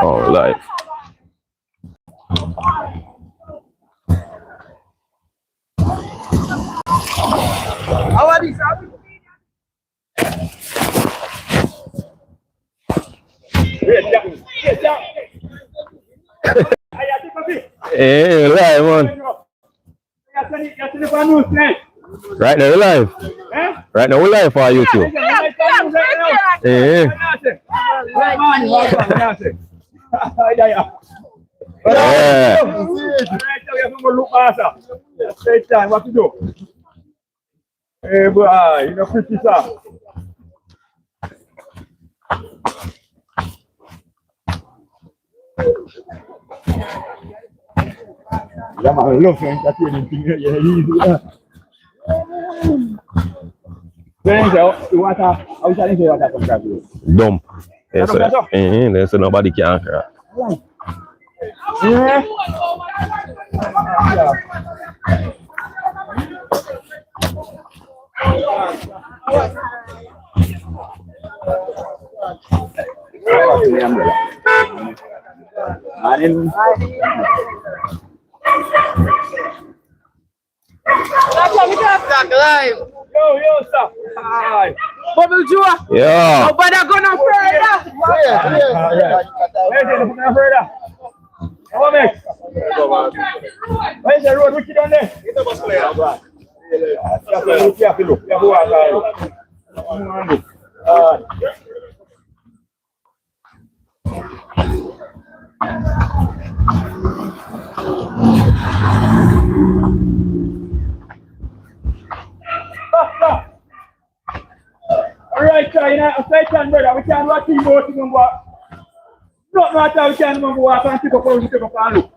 Oh, live. How are these? Hey, live, man. Right now, we're live. Right now, we're live for YouTube. Yeah. What to do? Hey, boy, you know, pretty stuff. Yeah, man, love entertaining thing. Yeah, easy. You want to? How shall I say what I come to? Dump. There's nobody can cry. Yeah. Yo, stop. Hi. Bobajoe. Yeah. Nobody gonna further. Yeah. Further. How next? Where's the road? Which down there? You have to look. You have to look. Alright, so you know, S.H.A.R.E, brother, we can't watch him go to them, but not matter, we can't remember what and take up and look.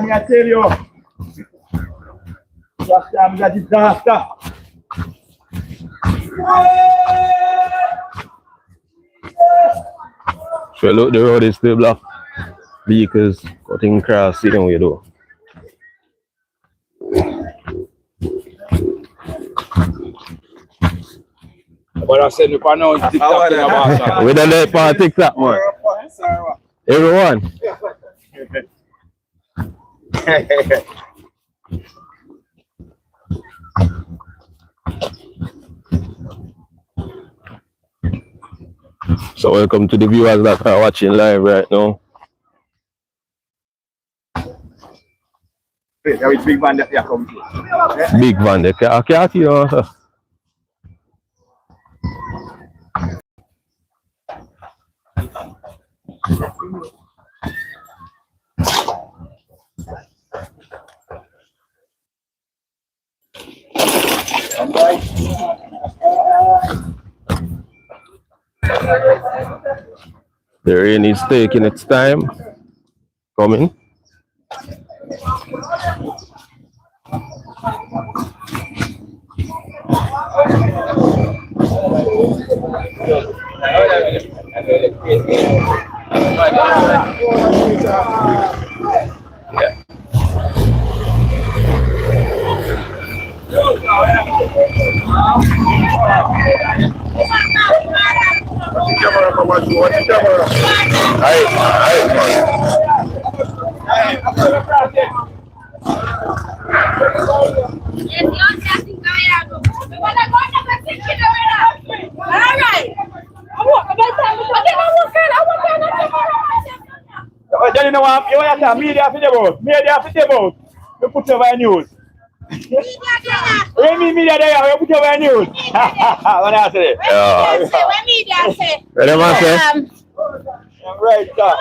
Me I tell you, last time is a disaster. So look, the road is still blocked. Vehicles cutting across, see them way though. But I said, if I know TikTok about We don't let for TikTok, man. Everyone. So welcome to the viewers that are watching live right now. There is big van that they are coming to. Big van, they can't see you. The rain is taking its time coming. You know what? You want to media for the boat. Media for the boat. You put over news. Media there. You put over news. What I say? Media say. Right, sir.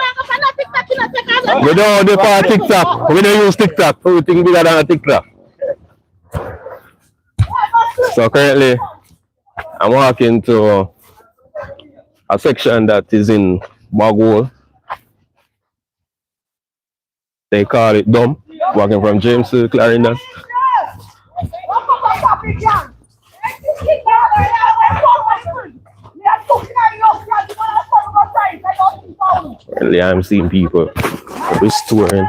We don't do for TikTok. We don't use TikTok. Everything bigger than a TikTok. So currently, I'm walking to a section that is in Bobajoe. They call it dump. Walking from James to Clarendon. Currently, I'm seeing people restoring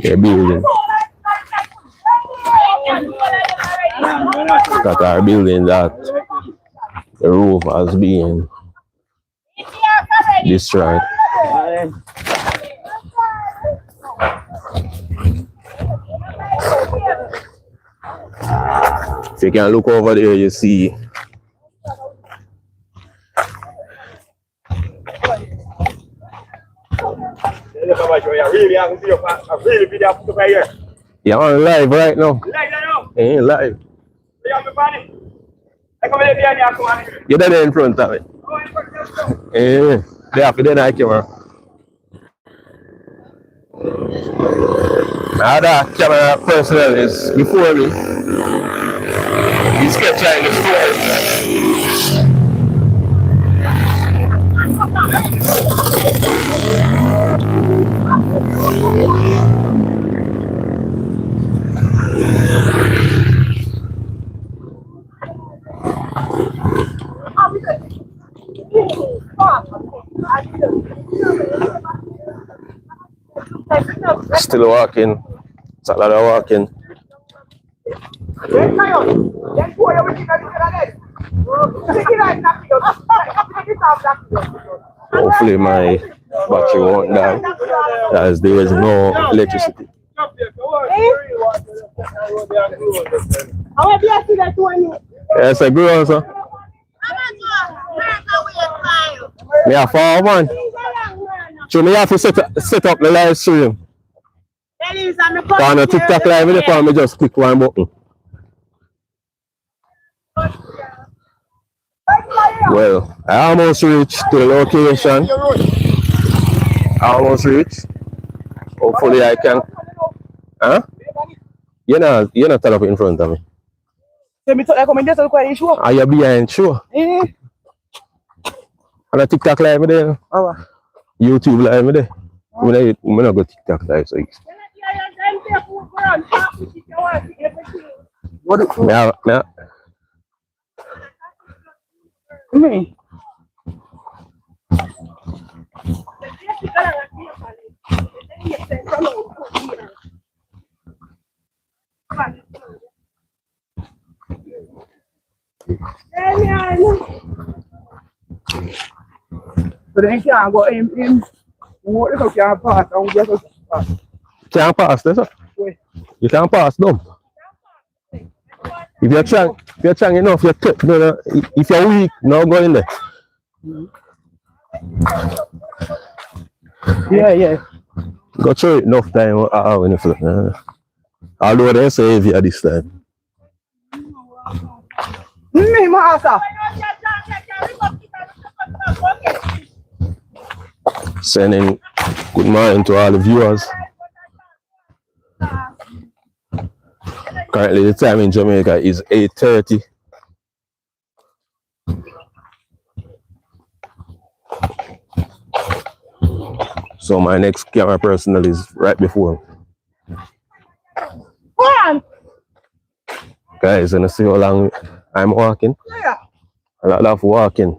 their building. That are building that the roof has been destroyed. then. If you can look over there, you see. You're on live right now. Yeah, live. You're there in front of it. Yeah, they have to deny camera. My other camera personnel is before me. He's kept trying to score. Still walking. It's a lot of walking. Hopefully my battery won't die as there is no electricity. Yes, I grew also. Me have 4 man. So me have to set up the live stream. On a TikTok live with the me just click one button. Well, I almost reached the location. I almost reached. Hopefully I can. Huh? You're not up in front of me. Are you behind? Sure. On a TikTok live there. YouTube live there. I'm not go TikTok live so Me. So then can't go in. What if you can't pass? Can't pass, that's all. You can't pass them. If you're strong enough, if you're weak, no go in there. Yeah. Go through it enough time when you feel. Although they say heavier this time. Me, master. Sending good morning to all the viewers. Currently the time in Jamaica is 8:30. So my next camera personnel is right before. Guys, and see how long I'm walking. Yeah. A lot of walking.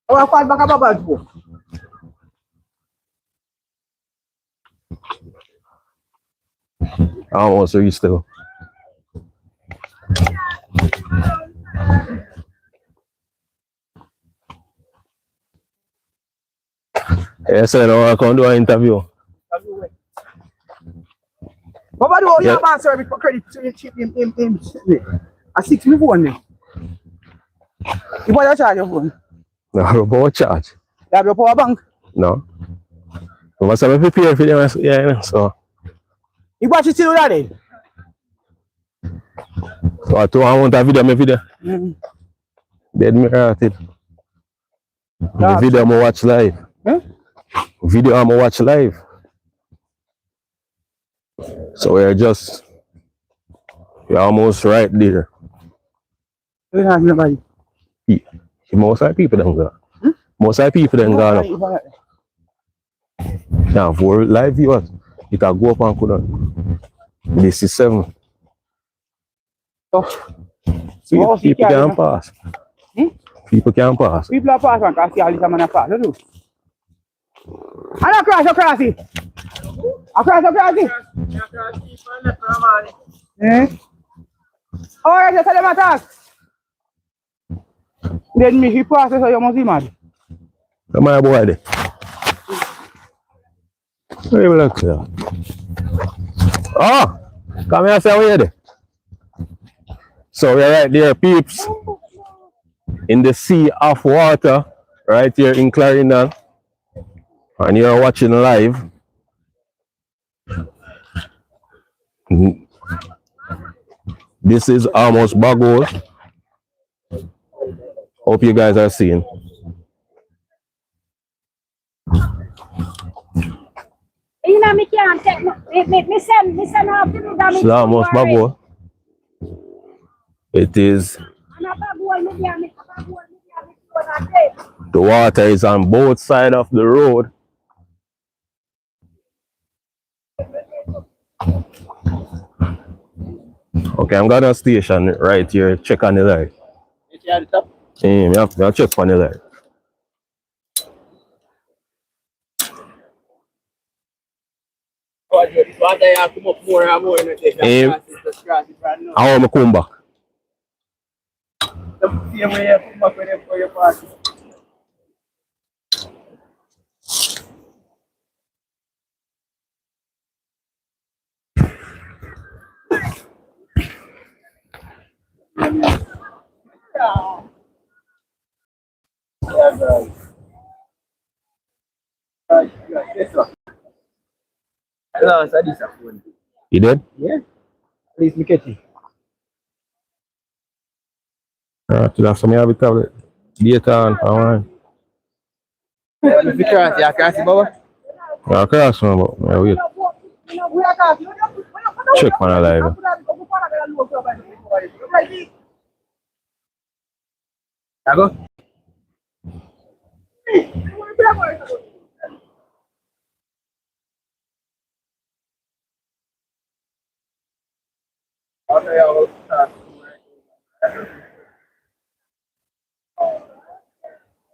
I want back up Bobajoe. I almost reached though. Yes, I know I can do an interview. Bobajoe, you have answer for credit to him. I 6 me phone. You want to charge your phone? No, about charge. You have your power bank? No. You must have a prepare for them, yeah, so. You watch it still that day? So I want a video, my video. Dead me hearted. The video I'm watch live. Huh? Video I'm watch live. So we're almost right there. You don't have nobody. Most of the people don't go. Most of the people don't go. Now for live viewers, you can go up and put on. This is 7. People can pass. People can pass. People are passing because see all this man pass. Do. And across it. Across it. Oh, yeah, just tell them attack. Then me he passes so you must be mad. Come on, boy. Where you look here? Oh! Come here, say where there. So we're right there, peeps. In the sea of water. Right here in Clarendon. And you're watching live. This is almost Bobajoe. Hope you guys are seeing. You know, me can't take me send off to me damage. It's almost Bobajoe. It is. The water is on both sides of the road. Okay, I'm gonna station right here. Check on the light. Yeah, I'll check on the light. I want to come back. You did? Yeah. At least me catch it. That's some have it tablet. Data on. Alright. If you can't see, Baba. Yeah, cross one, but yeah, wait. Check on the live. Go.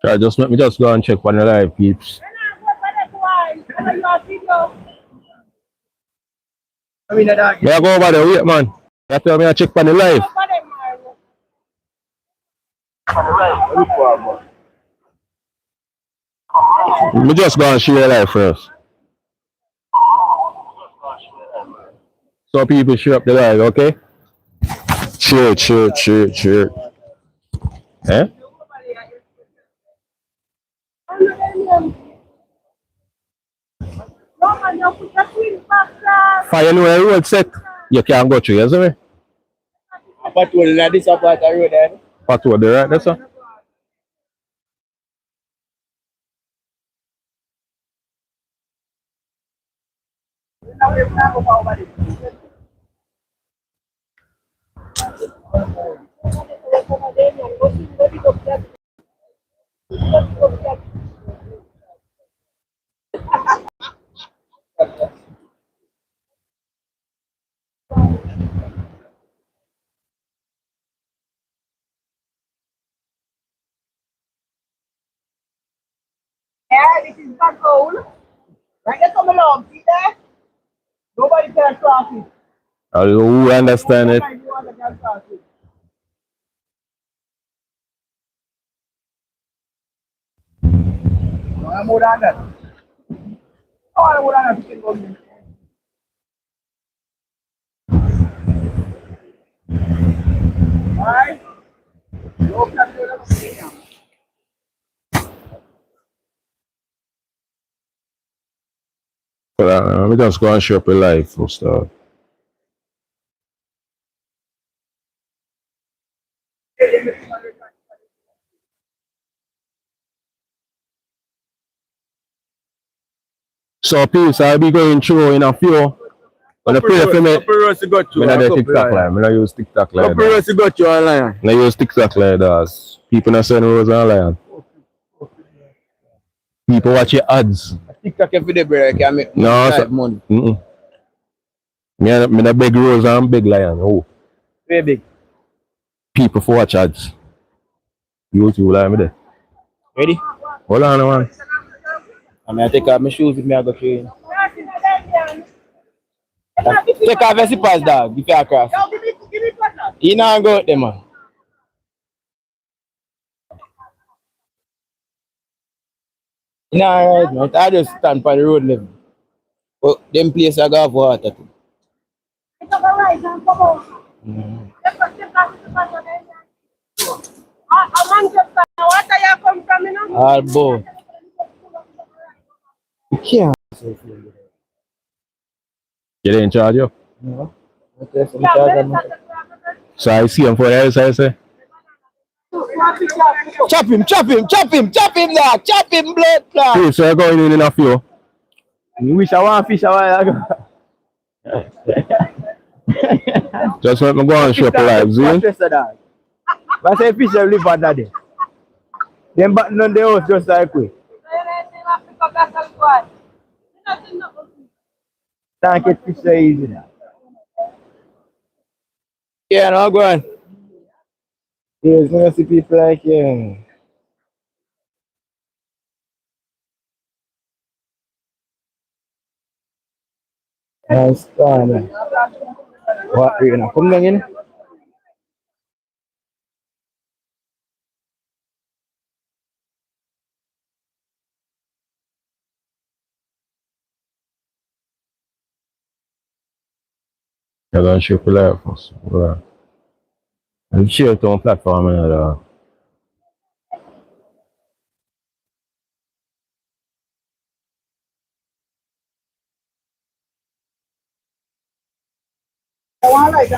Try just let me just go and check on the live, peeps. May I go over there, wait, man. You tell me I check on the live. Me just go and share live first. So people share up the live, okay? Share. Eh? Fire anywhere road set. You can't go through, you see me? Patrol like this part of the road there. Patrol the right there, sir. Yeah, this is Bobajoe. Right there, come along. See that? Nobody can cross it. Who understand it? Nobody can cross it. No, I'm more than that. Oh, I'm more than that. You can go. Alright? No, can do that. Let me just go and share up the live first. So peace, I'll be going through in a few. When I pray for me, when I do TikTok live, when I use TikTok live. Got you online. When I use TikTok live, does people not saying rose online. People watch your ads. TikTok every day, bro. I can make money. Me not big rose and big lion. Oh, Very big. people for watch ads. YouTube live me there. Ready? Hold on, man. I'm gonna take off my shoes if I go train. Take off your slippers, dog, if you cross. You know go out there, man. You know, right, man. I just stand by the road level. But them place I got water too. It's over right now, come on. Water you come from, you know? All both. You can't. You in charge, yo? No. That's in charge of me. So I see him for the else, I say. Chop him, dog. Chop him, blood clot. Hey, so you're going in a few. You wish I want fish a while ago. Just let me go and shop alive, see? But say fish have live under there. Them batten on the house just like we. Can't get fish so easy now. Yeah, no, go on. There's no see people like you. Nice corner. What, you know, come down in. You're going to shop alive first. Right. And share it on platform and all.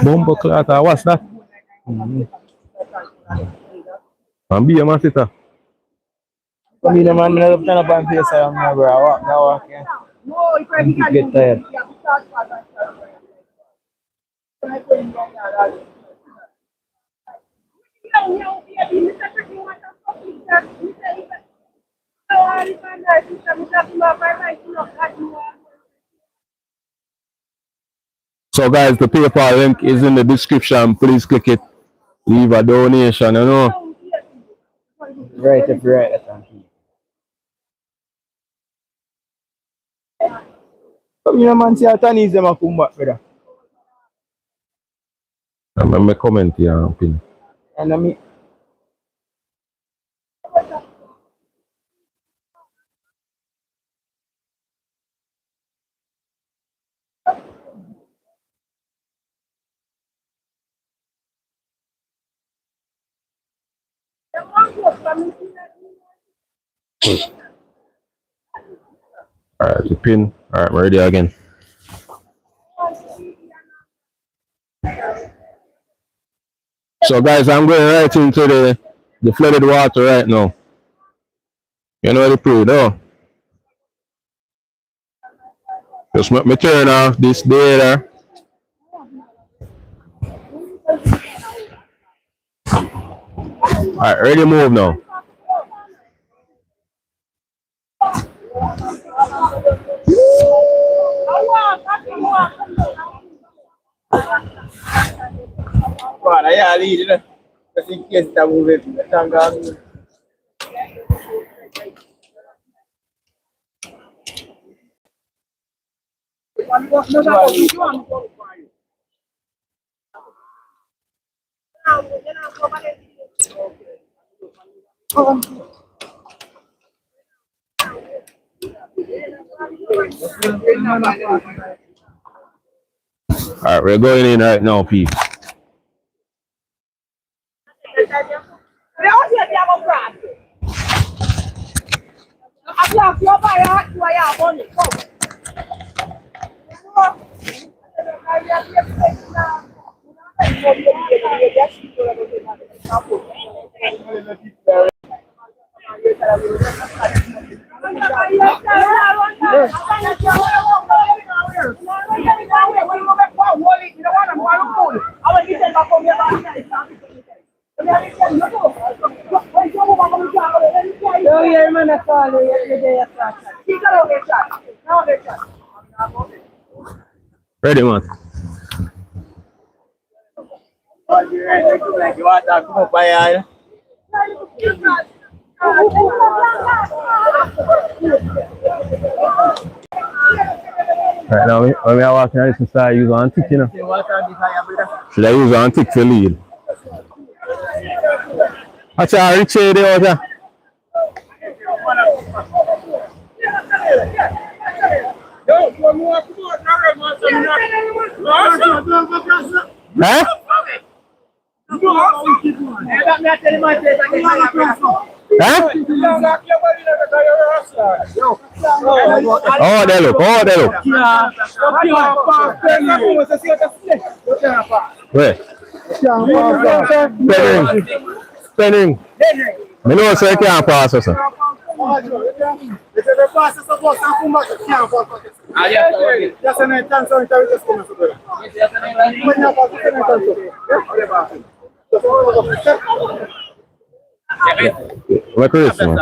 Bumbo clot, what's that? And be a man sitter. Come in, man, I don't stand up and face I am now, bro. I walk, yeah. You get tired. So guys, the PayPal link is in the description. Please click it. Leave a donation, you know. Right, if you're right, that's on. Come in, man, see how Tani is them a come back, brother. I'm going to comment here and pin. And I mean, Alright, the pin. Alright, we're ready again. So guys, I'm going right into the flooded water right now. You know the play though. Just make me turn off this data. Alright, ready to move now. God, I lead it. Just in case that move it. Thank God. Alright, we're going in right now, P. Ready, man. You want to come up by Right now, when we are walking on this side, I use one tick, you know. Should I use one tick to lead? S.H.A.R.E rich there out here. Huh? Huh? Oh, they look. Oh, they look. Where? Spending. Me know so you can't pass us. What Chris, man?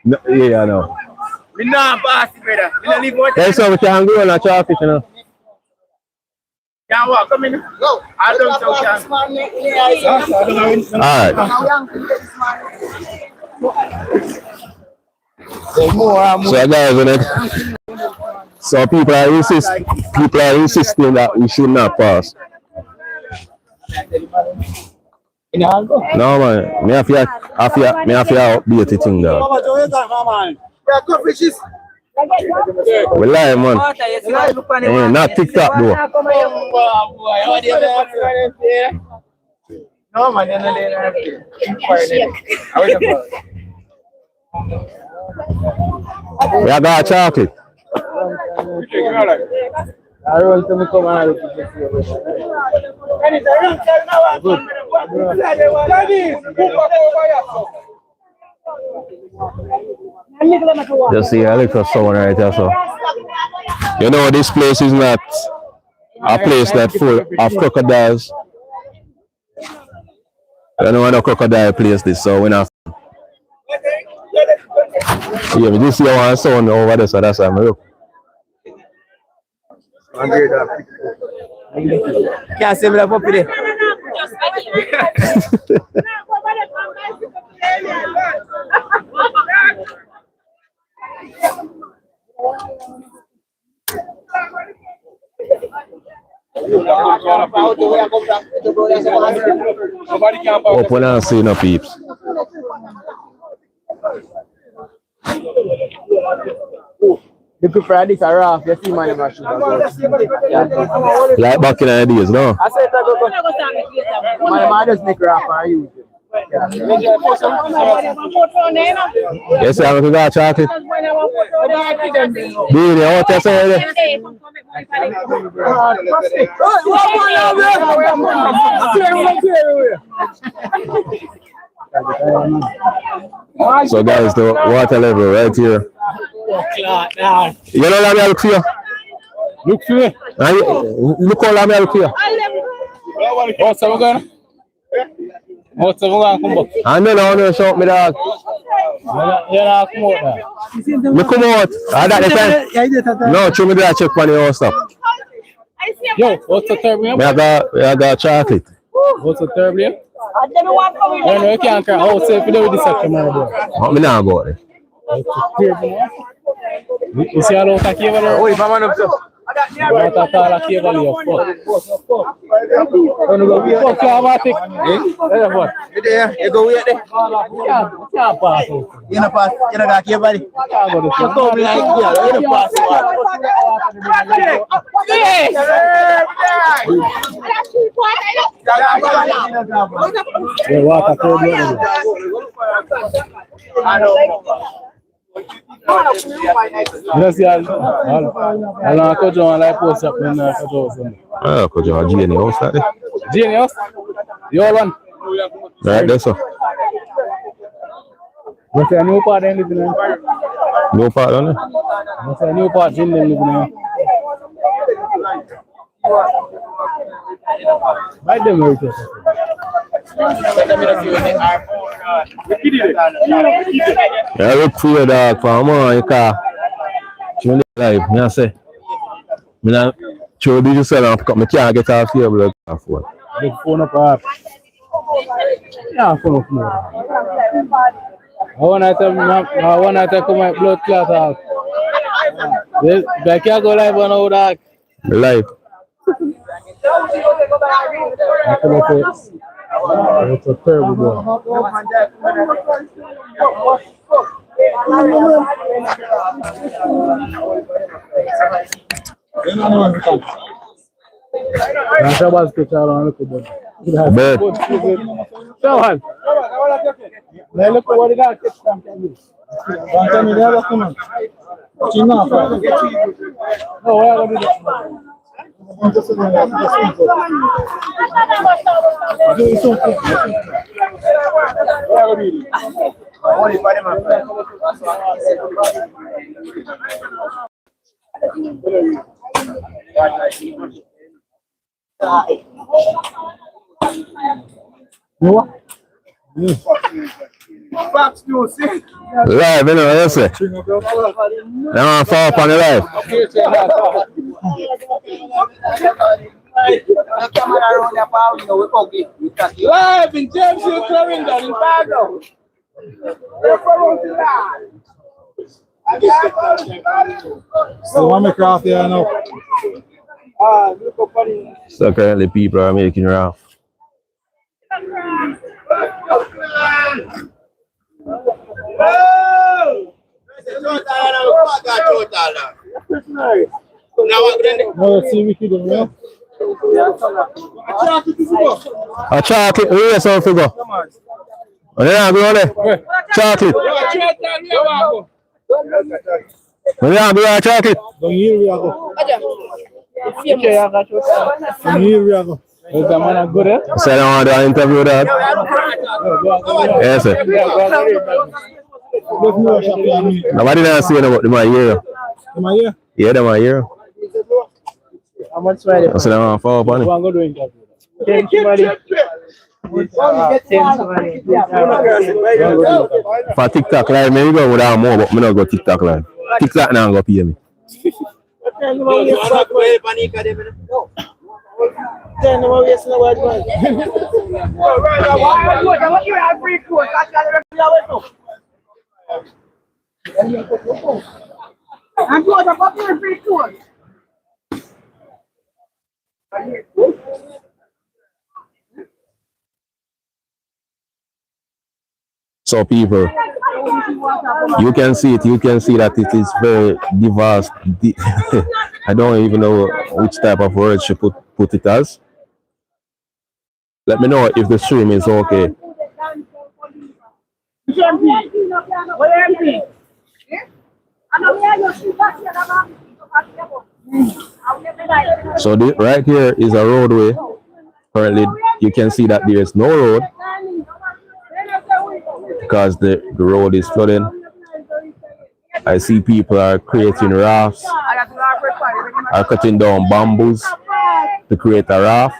No, yeah, I know. Me not pass it, brother. Me not leave what. That's how we can go on a traffic, you know. Can't walk. Come in. Go. I don't know. Alright. So guys, so people are insisting that we should not pass. No man, me have to update the thing there. We lie, man. Not TikTok though. No man, you're not We have got chocolate. I roll to me come and Just see a little someone right there, so. You know, this place is not a place that's full of crocodiles. You know, no crocodile place this, so we're not. Yeah, we just see one sound over there, so that's why I'm look. can't say me that puppy there. Open and see no peeps. You prefer this or off? You see man in my shoes. Like back in the days, no? I said that go. Man, just make raw and use it. Yes, I'm going to go chocolate. Dude, what you say? So guys, the water level right here. You know what I look for? Look for it. Look how I look here. What's up, going? What's up, going? I know, show me that. You're not come out now. Me come out. I got the time. No, show me that check for the house stuff. Yo, what's the third name? I got chocolate. What's the third name? No, you can't cry. Oh, say if you do this, I come out. Me not go there. You see how long I came over there? Oh, if I'm on up to. I'm not a tall cable, you fuck. Fuck you, automatic. You go wait there. You can't pass. You don't pass. You don't got cable. You come like here. You don't pass. You walk a cable. Let's see, I'll go to like post up in the house. Ah, could you have Jenny house that day? Jenny house? The old one? Right there, so. What's a new part in living in? No part on it? What's a new part in living in? By the way, I look for your dog for a moment, you can't. You live, I say. I not sure did you sell up, I can't get off here, but I phone. The phone up half. Yeah, phone up more. I want to come my blood clot out. I can't go live on all that. Live. It's a terrible boy. Bet. Live, you know, you say. Now I'm far up on the live. Live in James Hill, Clarendon, in Bobajoe. So one make craft here now. So currently people are making raft. No, let's see we can do. A chocolate, we have some figure. Oh, yeah, go on there. Chocolate. Oh, yeah, go on chocolate. Down here we are go. Down here we are go. Is that man good? So I want to interview that. Yes, sir. Nobody didn't say about the my year. Am I here? Yeah, the my year. How much Friday? I said I want to follow up on it. Go do interview. For TikTok live, maybe go without more, but I don't go TikTok live. TikTok now go pay me. So people, you can see it. You can see that it is very diverse. I don't even know which type of word she put it as. Let me know if the stream is okay. So right here is a roadway. Currently, you can see that there is no road because the road is flooding. I see people are creating rafts, are cutting down bamboos to create a raft.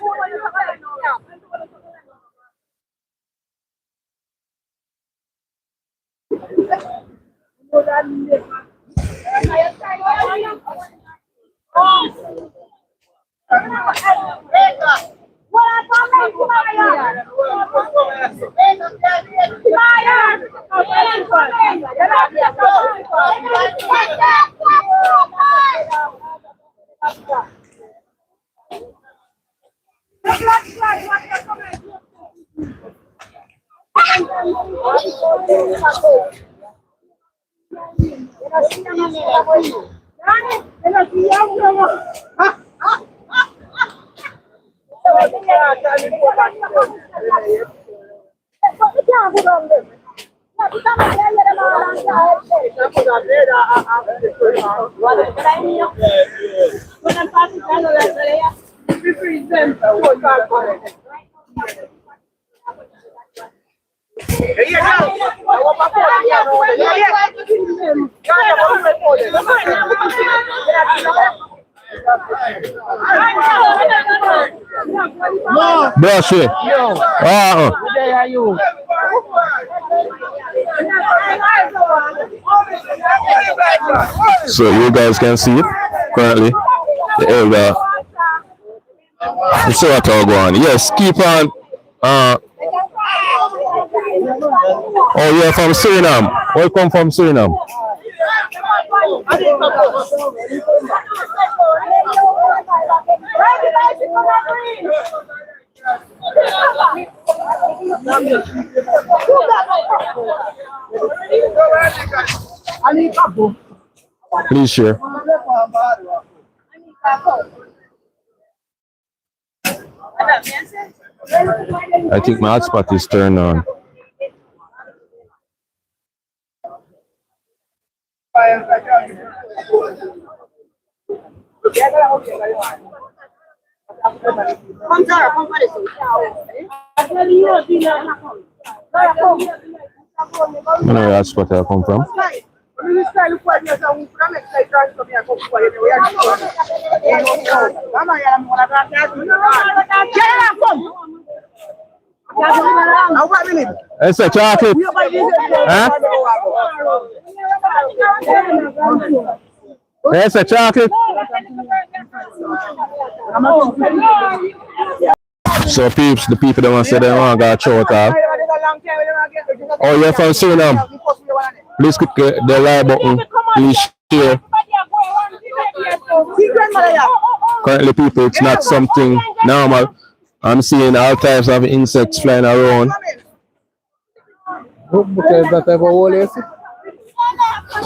Brush it. So you guys can see it currently. The elder. It's what I'll go on. Yes, keep on. Oh, you're from Suriname. Welcome from Suriname. Please share. I think my hotspot is turned on. I know that's what I come from. S.H.A.R.E. Huh? S.H.A.R.E. So peeps, the people that want to say they want to go short off. Oh, you're from Suriname. Please click the like button. Please share. Currently, people, it's not something normal. I'm seeing all types of insects flying around. Because that type of hole is.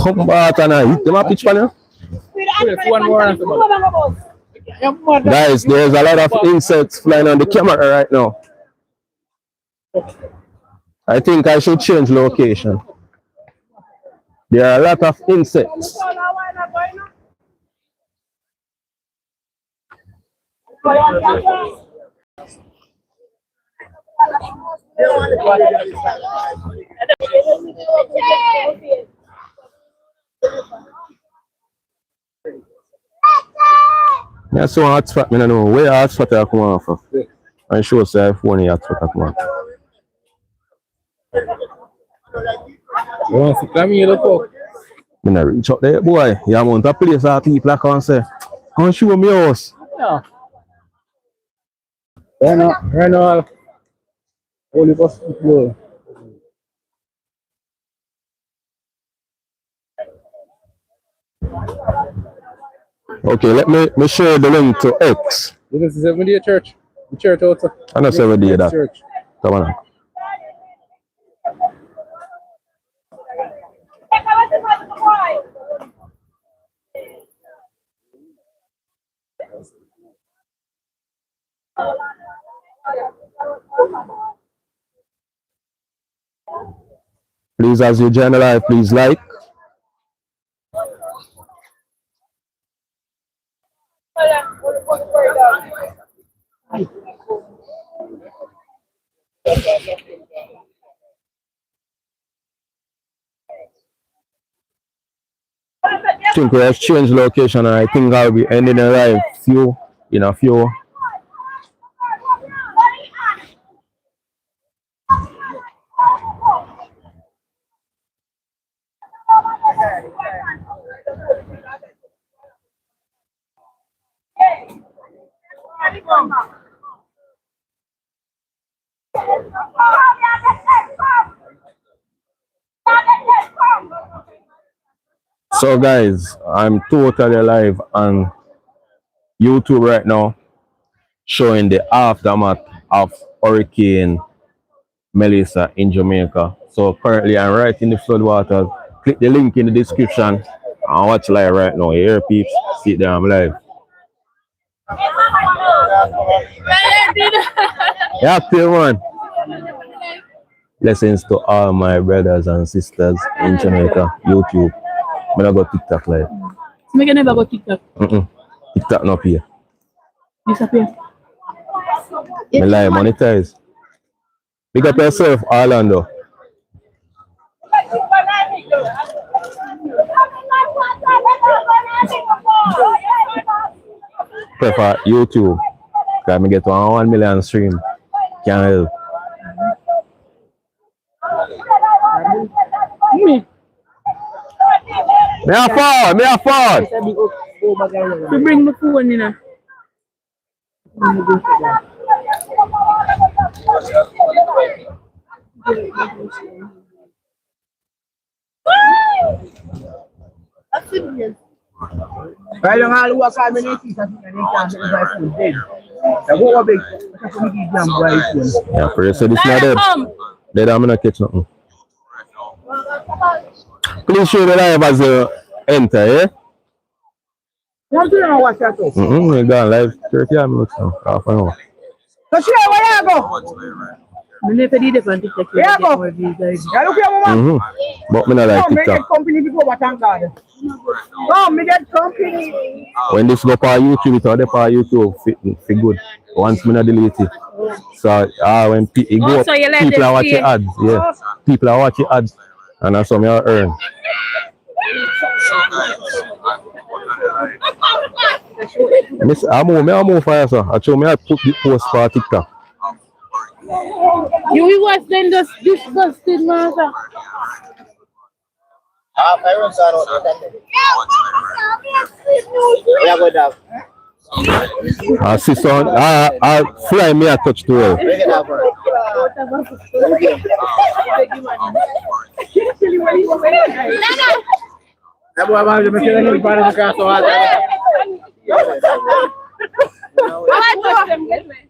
Come back and hit them up, pitch panel. One more. Guys, there's a lot of insects flying on the camera right now. I think I should change location. There are a lot of insects. That's so hotspot, I don't know where hotspot I come off of. I'm sure say phone hotspot I come off. You want to come here, look. I'm gonna reach out there, boy. You want a place that people that can say, come show me house. Yeah. Right now, only possible. Okay, let me share the link to X. This is 7-day church. The church also. I know 7-day that. Church. Come on. Please, as you join the live, please like. I think we have changed location, and I think I'll be ending the live in a few. So guys, I'm totally live on YouTube right now, showing the aftermath of Hurricane Melissa in Jamaica. So currently I'm right in the floodwaters. Click the link in the description and watch live right now. You hear peeps? See it there, I'm live. Yeah, man. Blessings to all my brothers and sisters in Jamaica, YouTube. I'm gonna go TikTok live. I can never go TikTok. TikTok not here. Disappear. Me live monetize. Big up yourself, Orlando. Prefer YouTube. Can me get 1 million stream. Can't help. Me a fall. To bring my phone in. Yeah, for so this not dead. Dead, I'm gonna catch nothing. Please show the live as you enter, yeah? Want to know what that is? We gone live 30 minutes now. Half an hour. So she where you go? I never did it on TikTok. Where you go? You look here, mama. But me not like Come, me get TikTok. company before what thank God. Come, me get company. When this go for YouTube, it all for YouTube for good. Once me not delete it. So when it go up, so you let people them are watching see. ads. Yeah. People are watching ads. And that's how me I earn. I move for you, sir. I show me I put the post for TikTok. You was then just disgusted, master. Sister, I fly me a touch to her.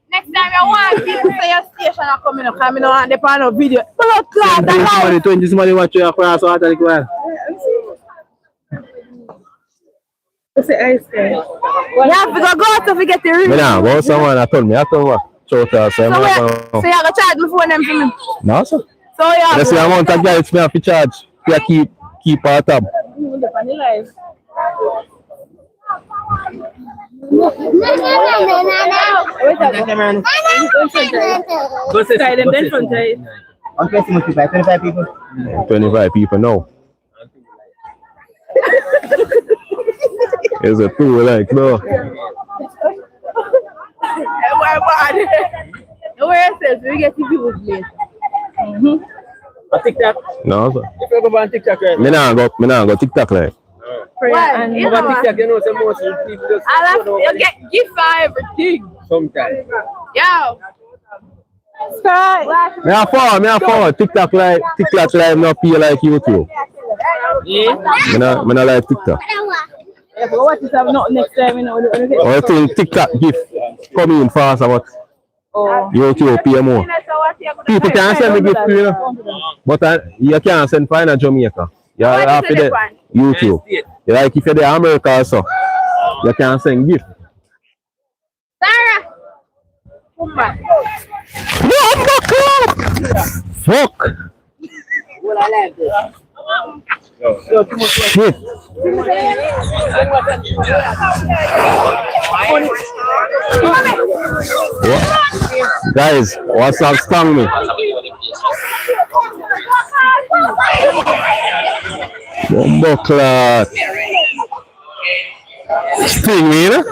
Next time you want people say your station are coming up, coming on the panel video. Blood clot, the 20 somebody watch you across water like well. What's the ice cream? You have to go out to forget the ring. Nah, go someone I told me what? Choker, so So you have to charge me for them for me. no, sir. So you have That's the amount of guys me have to charge. Yeah, keep our tab. Then from there. 25 people. 25 people now. It's a two like no. Where it says we get people's place. A TikTok. No, sir. If you go on TikTok, right? Me nah go TikTok like. And You go on TikTok, you know, some most people just you get gift for everything. sometimes. Yo. Me a follow. TikTok live not pay like YouTube. Yeah. Me not like TikTok. if you watch it have nothing next time, you know. I think TikTok gift come in fast but YouTube pay more. People can send me gift, you know. But you can't send fine in Jamaica. You have to the YouTube. Like if you're in America also, you can send gift. Sarah. Come on. Fuck! Shit! What? Guys, what's up? Stung me. Bumbo clot. Sting me, you know?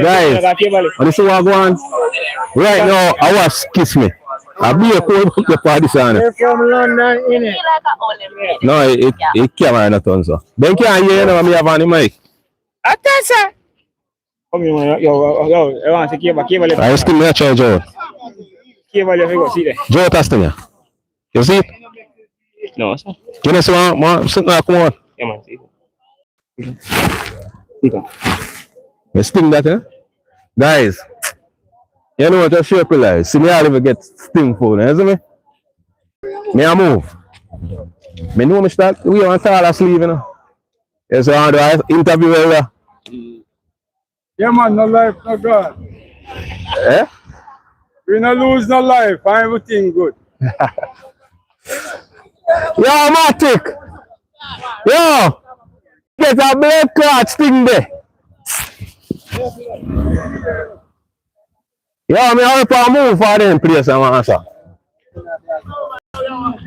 Guys, this is what I want. Right now, I was kiss me. I'll be a cold book for this one. They're from London, innit? No, it can't have nothing, so. Then can't hear you know me have on the mic. Attention! Come here, yo, I want to cable. I still not charge out. Cable, you go see there. Joe testing you. You see it? No, sir. You know, so something come on. Yeah, man, see it. You sting that, eh? Guys, you know what I shape like? See me I never get sting for you see me? Me I move. Me know me start we want tall sleeve, you know. Yes, I want to interview her. Yeah, man, no life, no God. Eh? We no lose no life, and everything good. Yo, Matic! Yo! Get a blood clot sting there. Yo, me help a move for them place I want answer.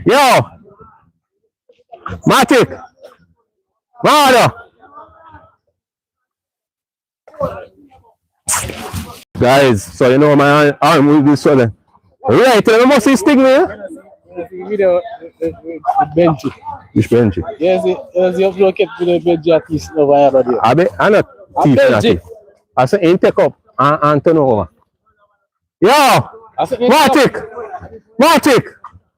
Yo! Matic! Mado! Guys, so you know my arm will be swollen. Right, you must see sting me. Video Benji. Which Benji? Yes, you upload it to the Benji at least over there. I'm not teaching. I say in take up and turn over. Yo! Matic!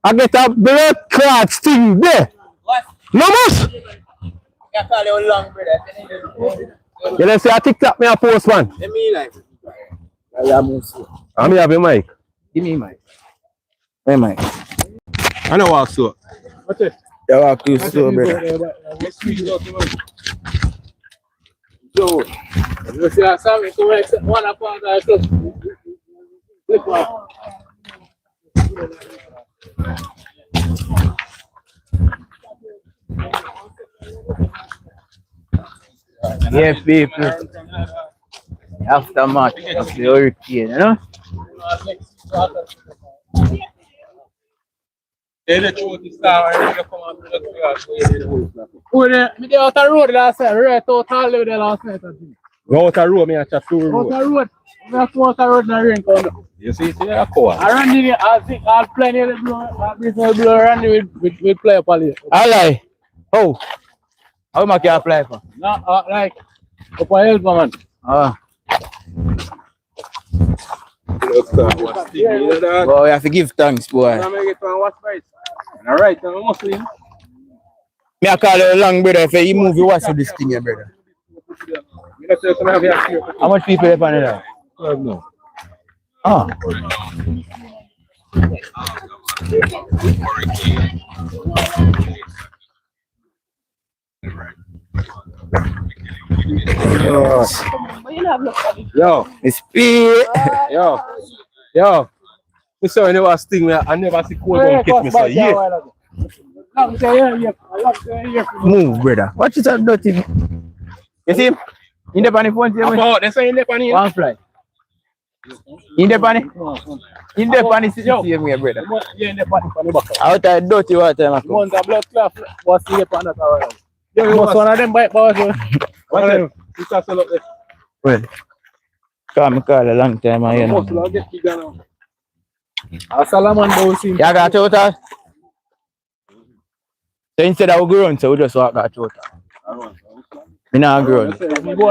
I get a blood clot sting there. What? No more! You let's say a TikTok me a post one. Let me like. I me have a mic. Give me mic. Where mic? I know walk so. What's it? You walk too slow, brother. So, you see that something to make one upon that. Flip up. Yeah, people. Aftermath of the hurricane, you know? Me dey out the road last night. Right out all the way there last night. Go out the road, me a chat to Out road. the road. Me have to out the road in the rain come down. You see a car. I ran in here. I think I'll play near the blow. Randy will play up all here. I lie. Oh. How much can I apply for? No, like up a hill, man. Oh. Yeah. Well, we have to give thanks, boy. Alright, I must leave. Me I call you long, brother, if you move, you watch this thing, here, brother. How much people are on it? 12 now. Ah. Yo, It's speed. yo. Me say I never sting me. I never see cold one catch me. So yeah. Move, brother. Watch it out, dirty. You see him? In the panic phone, They say in the pan. one fly. In the panic? In the panic system, here, brother. Yeah, in the back. Out of dirty water, man. Want a blood clot? What's the pan that already? Yo, must one of them bite Bobajoe. What's it? You can sell up there. Well, come call a long time, you know. I'll get bigger now. A Salaman bouncing. You got total? So instead of grown, so we just walk that total. We not grown. When we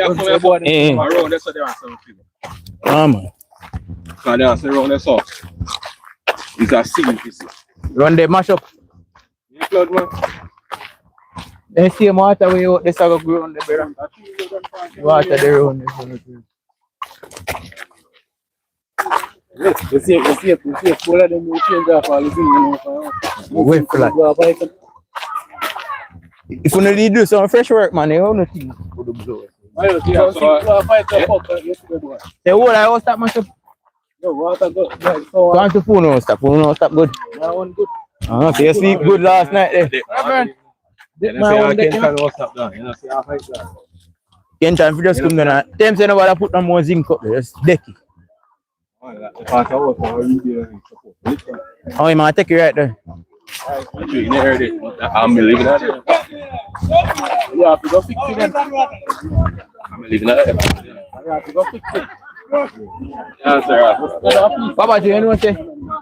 are coming about around, that's what they are something. Man. Because they are saying around the south. It's a sea, you see. Run the mash up. You flood, man. Then see water where you this go grow on the brother. Water the round. You see, full of them will change up all the things. Wait for that. If you need to do some fresh work, man, you don't know things for the blow. The whole I will stop mash up. No, water go. Go on to phone no stop. Phone no stop good. That one good. So you sleep good last night there. Can't try to just come down. Them say nobody put no more zinc up there. Just deck it. Oh, you might take it right there. I'm leaving that. You have to go fix it. I'm leaving that. You have to go fix it. Yeah, sir. Papa, do you know what say?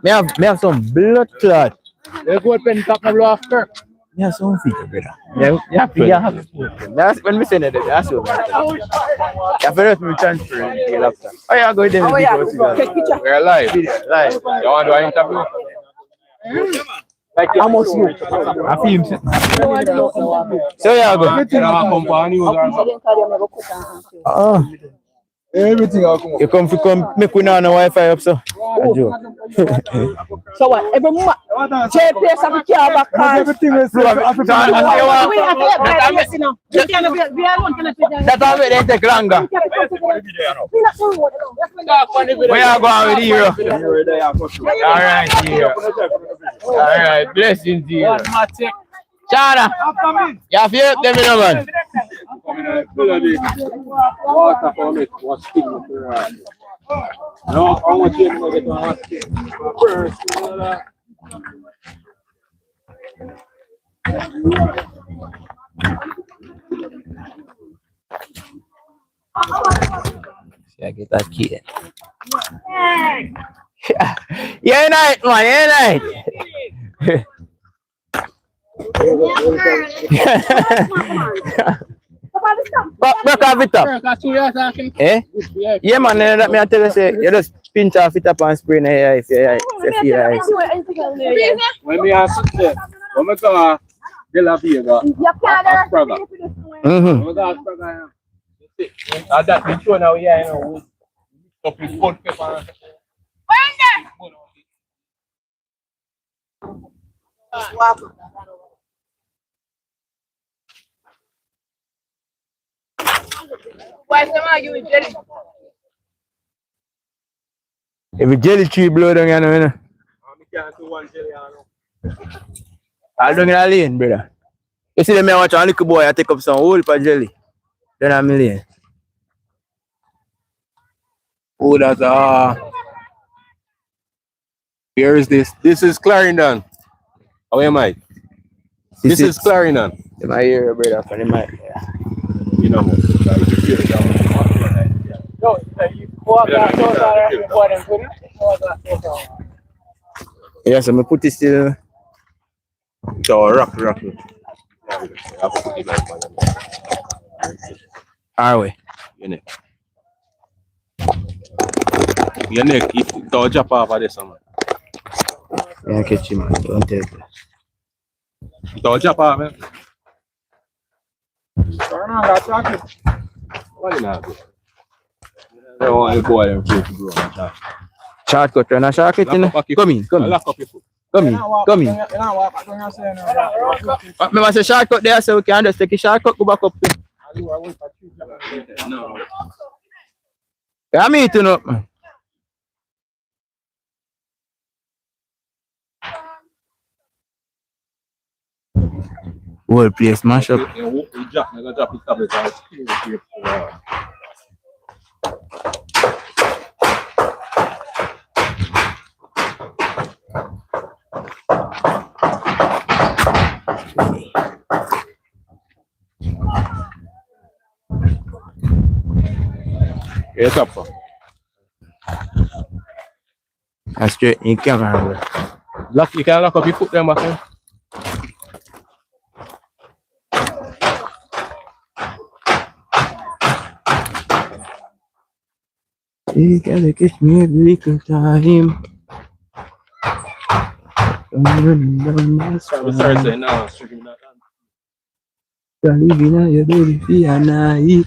Me have some blood clot. You go pen top of blow after. Me have some feet, brother. Yeah. That's when we say that. That's what. You have to let me transfer and feel after. Oh yeah, go there. We're live. Live. You want to do an interview? Like how much you? I feel him. So yeah, go. Everything will come up. You come make we know no Wi-Fi up so. So what? Every month, check place of the car back. Everything is That always they take longer. Where you going with hero? Alright, hero. Alright, blessings to you. Chana, you have to help them, man. Water from it was skin. No, how much you going to get on skin? First, I get that kid. Yeah, night, man, yeah, night. Back off it up. Eh? Yeah, man, let me tell you, say, you just pinch off it up and spray in the air if you feel ice. when we are sitting there, when we go, V.I.D.E.O. You can't S.H.A.R.E. Mm-hmm. That we show now here, you know, up with food pepper. Why some argue with Jelly? If a jelly tree blow down, you know. I'll down in a lane, brother. You see them here watch a little boy, I take up some whole for jelly. Then I'm in lane. Oh, that's Where is this? This is Clarendon. How am I? This is Clarendon. in my area, brother. For my You know. yeah, so I put it still. So rock. Highway. Your neck, if don't drop off of this man. Yeah, catch him, man. Don't take it. Don't drop off, man. Why you not? I don't want to go there and play to grow on that. Shortcut, run a shortcut, you know. Come in. Lock up your foot. Come in. Remember, say shortcut there, so we can just take a shortcut, go back up there. No. Yeah, me too, no, man. Whole place mash up. Yes, up. And straight in camera. Lock, you can lock up your foot there, man. You gotta catch me a little time. I'm running down my I'm sorry, say now. your baby V.I.D.E.O.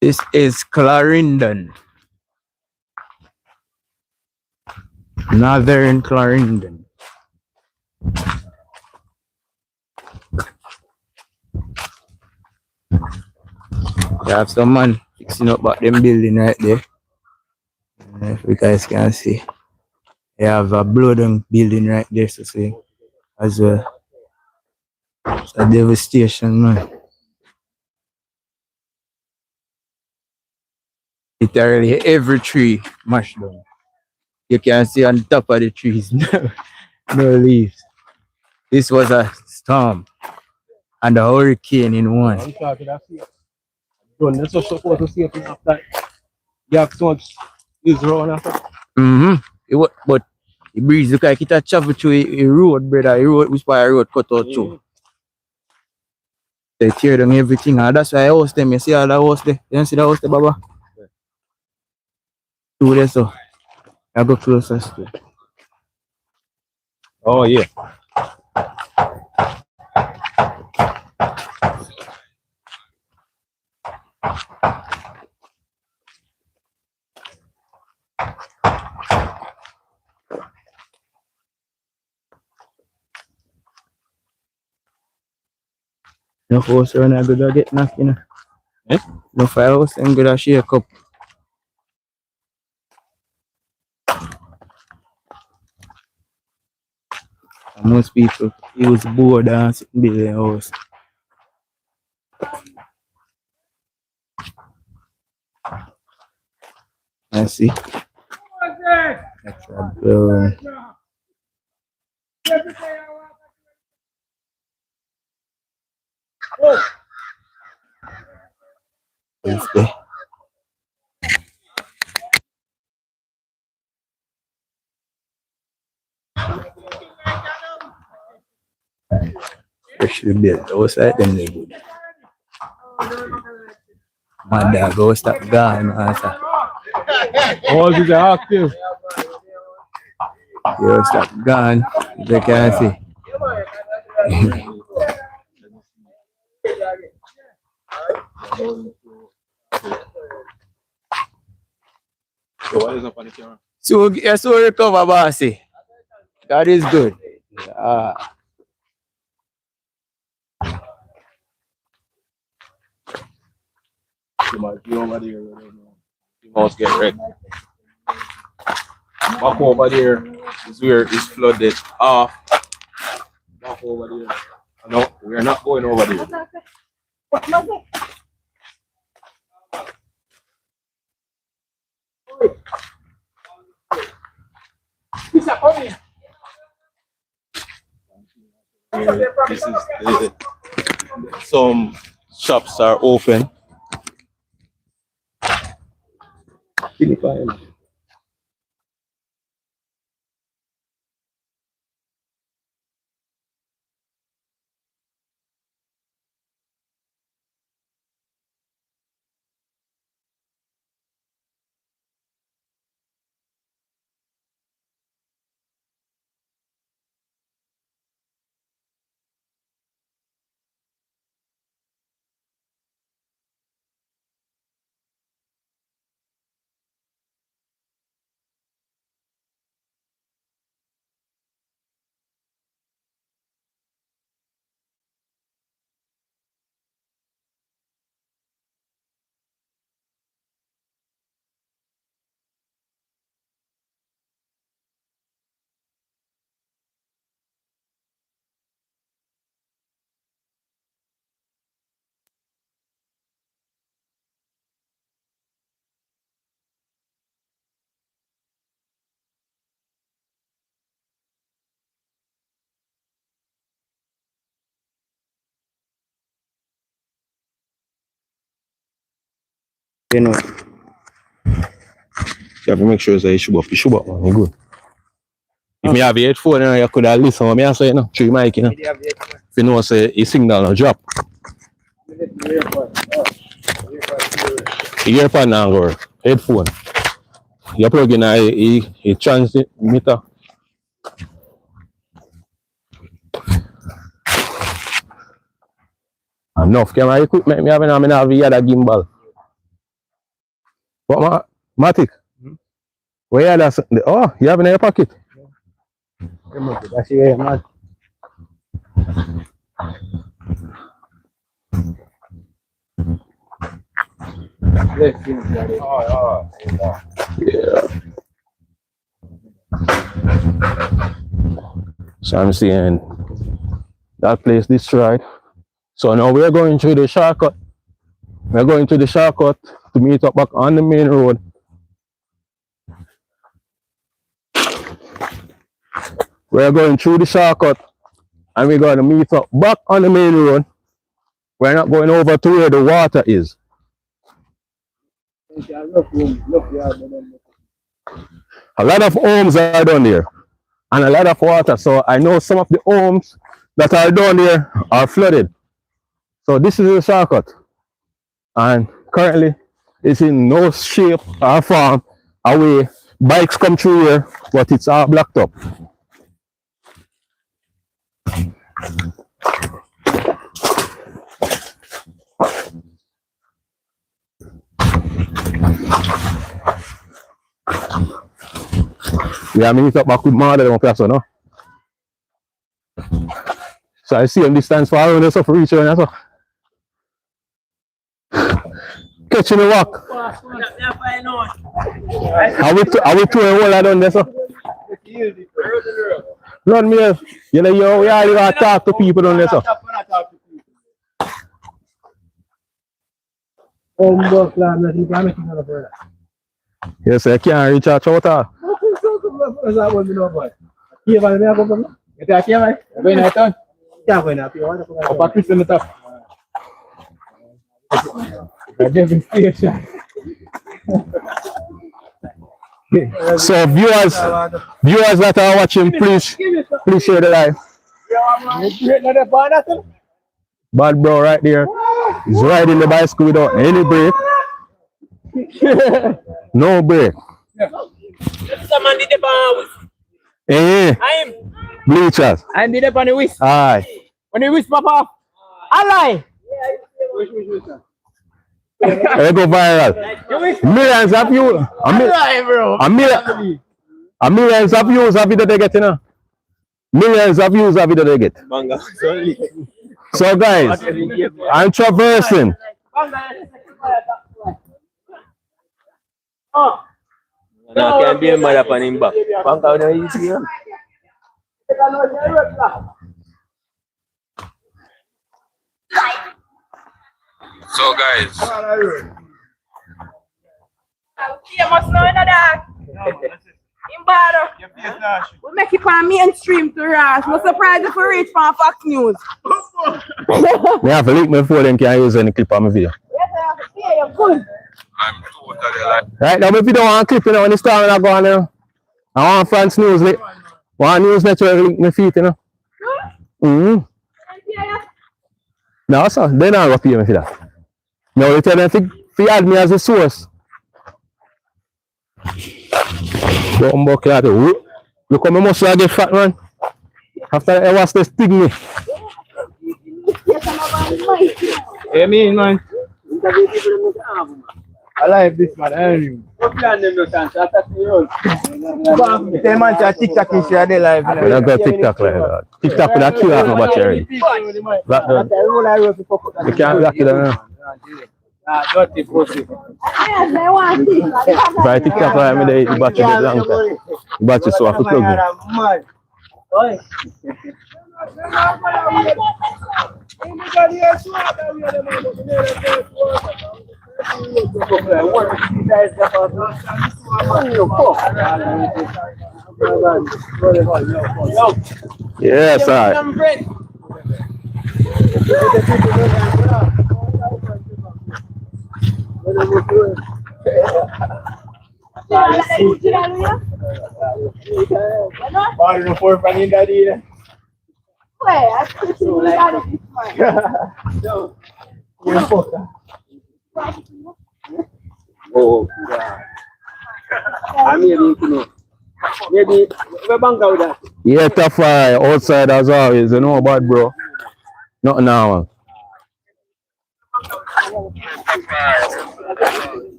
This is Clarendon. Northern Clarendon. You have some man fixing up back them building right there. If you guys can see. You have a blow down building right there, so see as well. It's a devastation, man. Literally every tree mashed down. You can see on top of the trees no leaves. This was a storm and a hurricane in one. That's just supposed to see it after. You have so much Israel after. But the breeze look like it a travel through a road, brother. A road which by a road cut out through. They tear down everything, and that's why I house them. You see all the house there? You see the house there, Baba? Through there, so I go closer still. Oh, yeah. No house run, I go get knocked, you know. Eh? No house, I'm gonna shake up. And most people use board and build their house. I see. That's a blow. What's there? Freshly built house like them they good. My dog go stop gone, answer. All these are active. You stop gone. They can see. So what is up on the camera? So yes, so recover, bossy. God is good. You might be over there. You must get ready. Back over there is where it's flooded off. Back over there. No, we are not going over there. This is some shops are open. You know. You have to make sure that you should up. You should up, man. You good. If you have your headphone, you could have listened to what I say, you know, through your mic, you know. If you know, say, your signal will drop. Your earphone now go. Headphone. You plug in a transmitter. Enough camera equipment me having a V.I.D.E.O gimbal. What Matic? Where you have that? Oh, you have in your pocket? That's your man. Yeah. So I'm seeing that place destroyed. So now we're going through the shortcut. We're going to the shortcut to meet up back on the main road. We're going through the shortcut and we're going to meet up back on the main road. We're not going over to where the water is. A lot of homes are down there and a lot of water. So I know some of the homes that are down there are flooded. So this is the shortcut. And currently it's in no shape or form away. Bikes come through here, but it's all blocked up. We are meeting up back with Mother up here, so no. So I see him distance far around for reach around so. Catching the walk. Are we throwing a whole down there, so? Run me, you know, we already got to talk to people down there, so. Yes, I can't reach out to water. So viewers that are watching, please share the live. Bad bro right there. He's riding the bicycle without any brake. No brake. Hey, Bleachers. And did up on the whisk. Aye. When the whisk pop off. I lie. They go viral. Millions of views. A millions of views of video they get, you know. Millions of views of video they get. So guys, I'm traversing. I can't be mad upon him back. Bank out there easy, yeah. So guys, You must know that. In Bado. We make it on mainstream to Ross. No surprise if we reach for Fox News. me have to link me before them can use any clip on my video. Yes, I have to see you good. I'm totally like. Right now, my video on clip, you know, when the star when I go on there. I want France News, one news network link my feet, you know. No, sir, they not going to pay me for that. No, they tell them to add me as a source. Look how my muscle get fat, man. After I was the stigma. Hey, me, man. I like this, man. Tell man to TikTok is share their life. I don't go TikTok like that. TikTok with that kill out my battery. You can't lock it down. If I TikTok like me, the battery get long time. The battery so I have to plug me. Yes, sir. Oh, maybe we bank out that. Yeah, tough fire outside as always, you know, bad bro. Nothing now.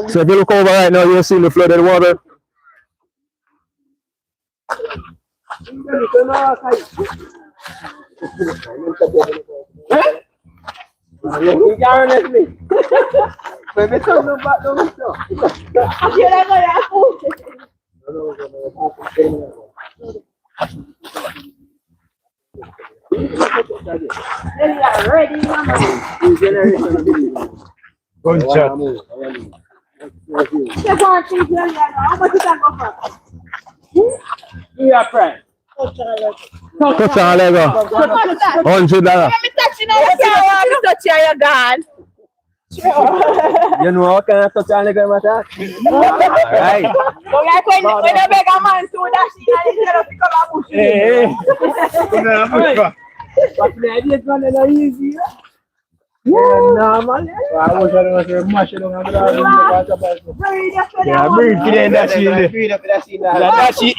So if you look over right now, you'll see the flooded water. You can't let me. Maybe some no back no so. Gunshot. You are friend. Touch on Lego. $100. You know what kind of touch on the matter? Right. Like when a beggar man do that, she instead of pick up a bush. But the idea is not easy. Yeah, man. I was going to mash it on the ground. Yeah, bring it in that shield. Is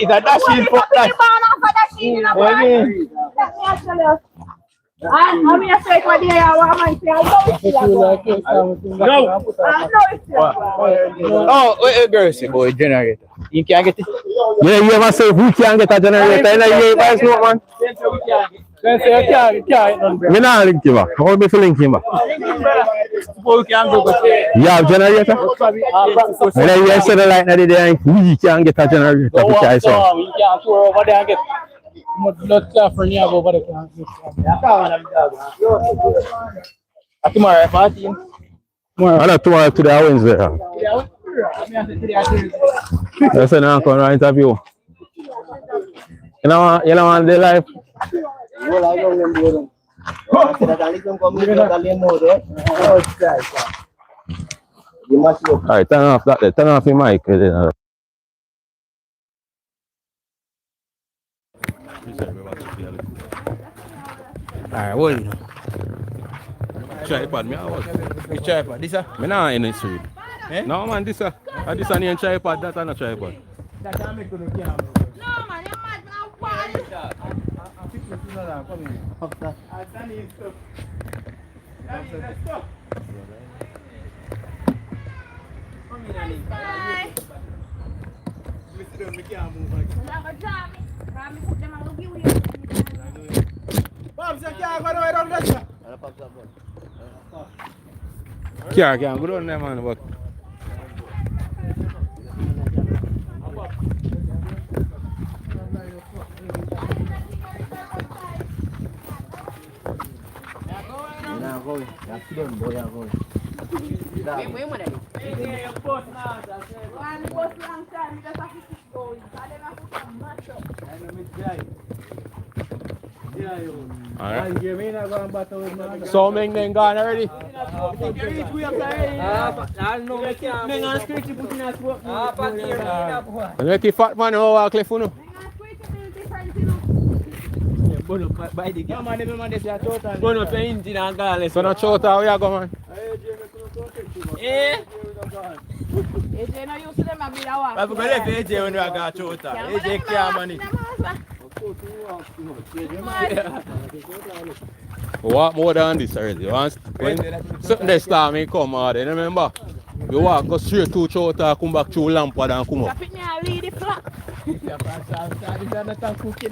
that shield for that? I'm here to take my day out. I'm Oh, wait, girls, boy, generator. You can't get it. Yeah, you ever say we can't get a generator? And you guys know, man. Then say you can't We not link him back. How me link him back? You have generator? And then you say the light the day we can't get a generator. You can't go over there and get blood clot for near over there. Tomorrow, Martin. I know tomorrow to the Wednesday. That's an anchor interview. You know want the life? Alright, turn off that. Turn off your mic. Alright, what you know? Tripod, me I was. Which tripod? This Me not in the street. Eh? No man, this a tripod, that and a tripod. That can make you no care. No, man, you're mad. I'm wild. I'm fixing to know that. Come here. After. That is stuff. That is stuff. Come in and Bye. Listen to me, we can't move again. I'm going to drop me. Drop me, put them on the view here. Bob, say can't go down there. Car can't go down there, man, but One bus long time, you just have to keep going. And then I put some match up. alright. So Meng then gone already? And let the fat man over cliff for no. I'm not going to be different, you know. Burn up your engine and go. So no chota where you go, man? Eh? AJ, no use to them, I be the one. I'm going to left AJ when we got Chota. AJ can't manage. What more than this already? Once when something that start me come out, you remember? You walk go straight to Chota, come back through Lampard and come up.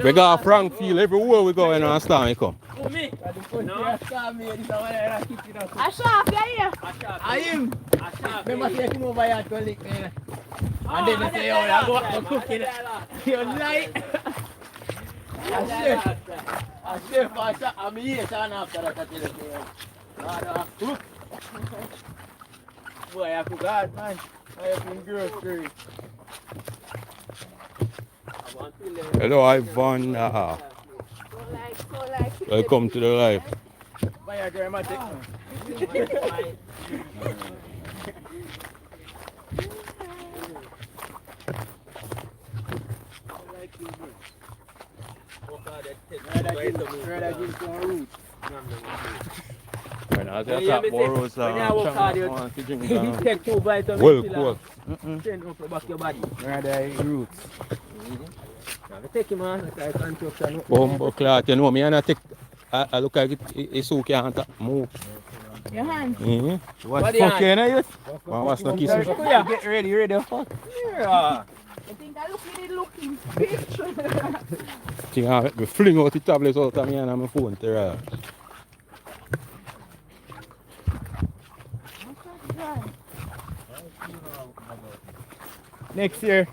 We got Frankfield everywhere we go and start me come. Me? No. S.H.A.R.E, you here? I am. Remember taking over here to lick me. And then they say, oh, I go cooking. You're right. A chef, I'm here, son, after that. I tell you, cook. Boy, I cook hard, man. I have been grocery. Hello Ivan. Welcome to the life. Buy a dramatic. When I say top borrows, when you work hard, you take 2 vitamins. well cool. Strengthen up back your body. Rather roots. Take him on, like construction. Bumbo cloth, you know me and I take I look like it's so can't move. Your hand. What fuck you know you? What's the kiss? Get ready, fuck. Yeah. I think I looking bitch. Thing I me fling out the tablets out of me and my phone there. Next year.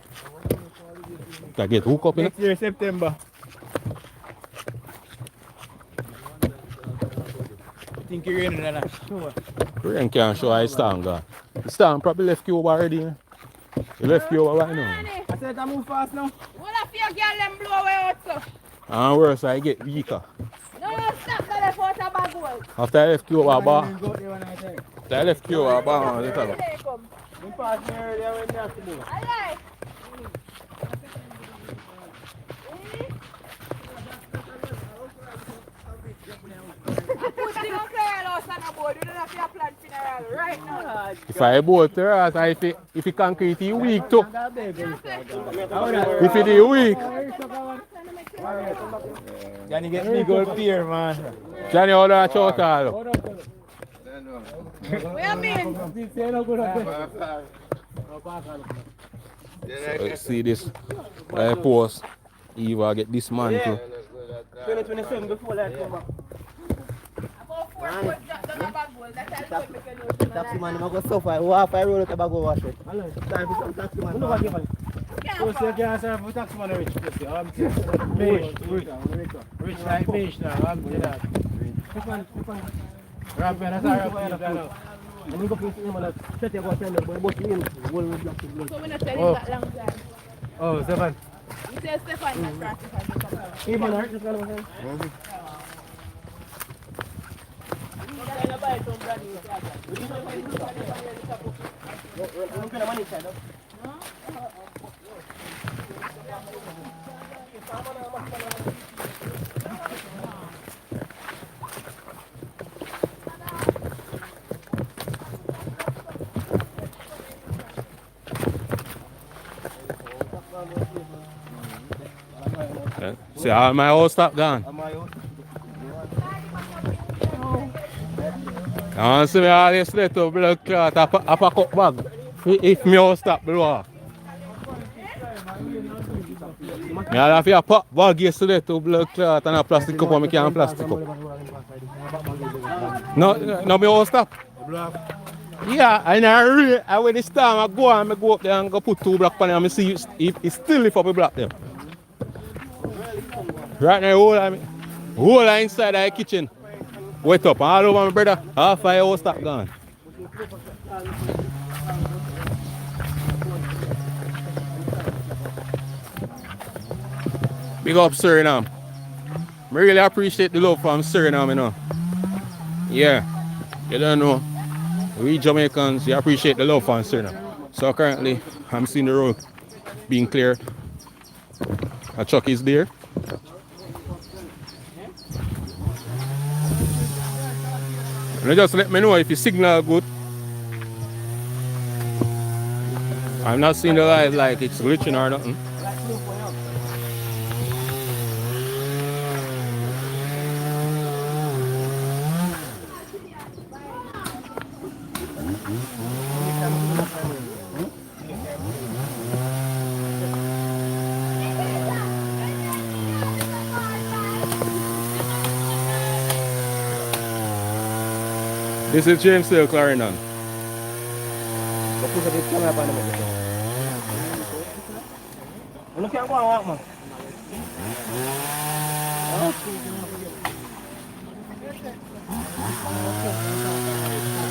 I get hooked up in it. Next year, September. I think you're in that. Sure. Rain can't show I stand gone. The stand probably left you over already. You left you over right now. I said I move fast now. What if your girl them blow away out so? And worse I get weaker. No, stop the left out of bag work. After I left you over bar. After I left you over bar. You pass me earlier when you have to move. I like. Right now. If I bought her, if you concrete, you weak too. If it is weak. Johnny get me gold beer, man. Johnny, how do I shout all? What you mean? So, see this. I post. Eva get this man too. 2027 before that come back. Taxi man, I'm going to suffer. Who have I roll out the bag of wash it? Time for some taxi man. So you can't serve for tax man rich. Rich like fish now. I'm to that. Ramp and that's our I'm going to put him on that. Set your boss in there, but both in. So we're not telling you that long time. Oh, Stefan. You say Stefan not practice. Even hurt this kind of thing? See, all my whole stop gone. I want to see me all this little blood clot up a cup bag. If me all stop below. I have a pop bag yesterday to blood clot and a plastic cup and I can't plastic up. No, me all stop. Yeah, and I when this time I go up there and go put 2 block on it and I see it still lift up a block there. Right now, whole inside the kitchen wet up all over my brother. Half my whole stop gone. Big up Suriname. I really appreciate the love from Suriname, you know. Yeah, you don't know. We Jamaicans, we appreciate the love from Suriname. So currently, I'm seeing the road being cleared. A truck is there. And just let me know if your signal good. I'm not seeing the light like it's glitching or nothing. This is James still clearing on.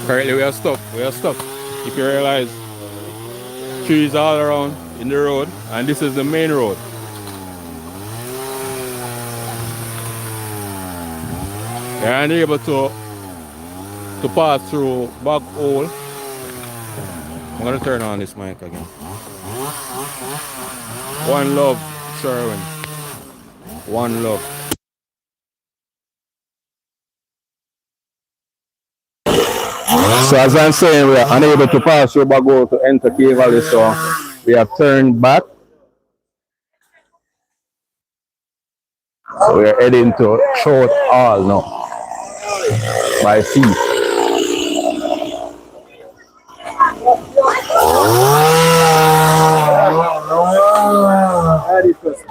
Currently we are stuck. If you realize, trees all around in the road and this is the main road. They are unable to pass through Bobajoe. I'm gonna turn on this mic again. One love, Sherwin. One love. So as I'm saying, we are unable to pass through Bobajoe to enter V.I.D.E.O, so we have turned back. So we are heading to S.H.A.R.E now by sea.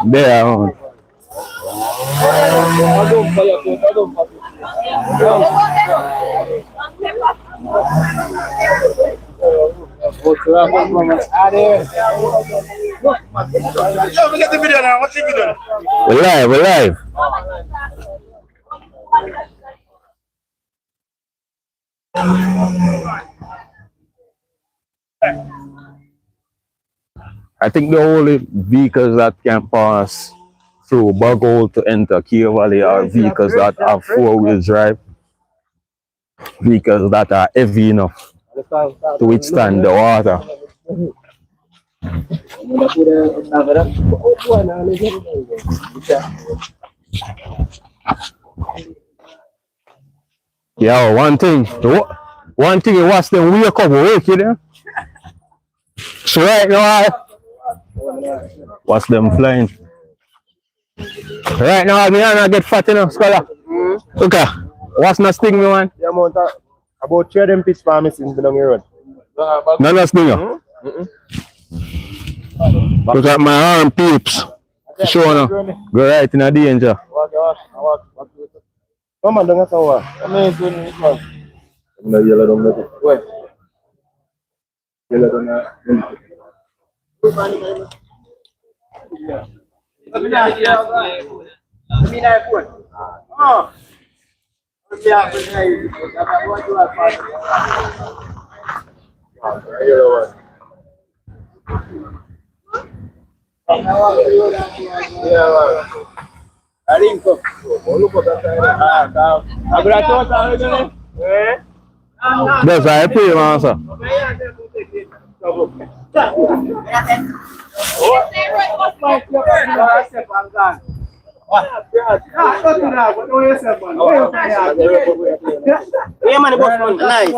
There. We're live. I think the only vehicles that can pass through Bobajoe to enter V.I.D.E.O are vehicles that have 4-wheel drive, vehicles that are heavy enough to withstand the water. Yeah, one thing you watch them wake up work, you know? So right now, watch them flying. Right now, me and I get fat enough, scholar. Okay, what's not sting me, man? Yeah, about 3 of them pitch for missing down the road. No, not sting you. Look at my arm, peeps. Show now. Go right in a danger. Come on, don't go. I'm yellow down there. Where? Yellow down there. That's I pay, man, sir. Yeah, man, nice.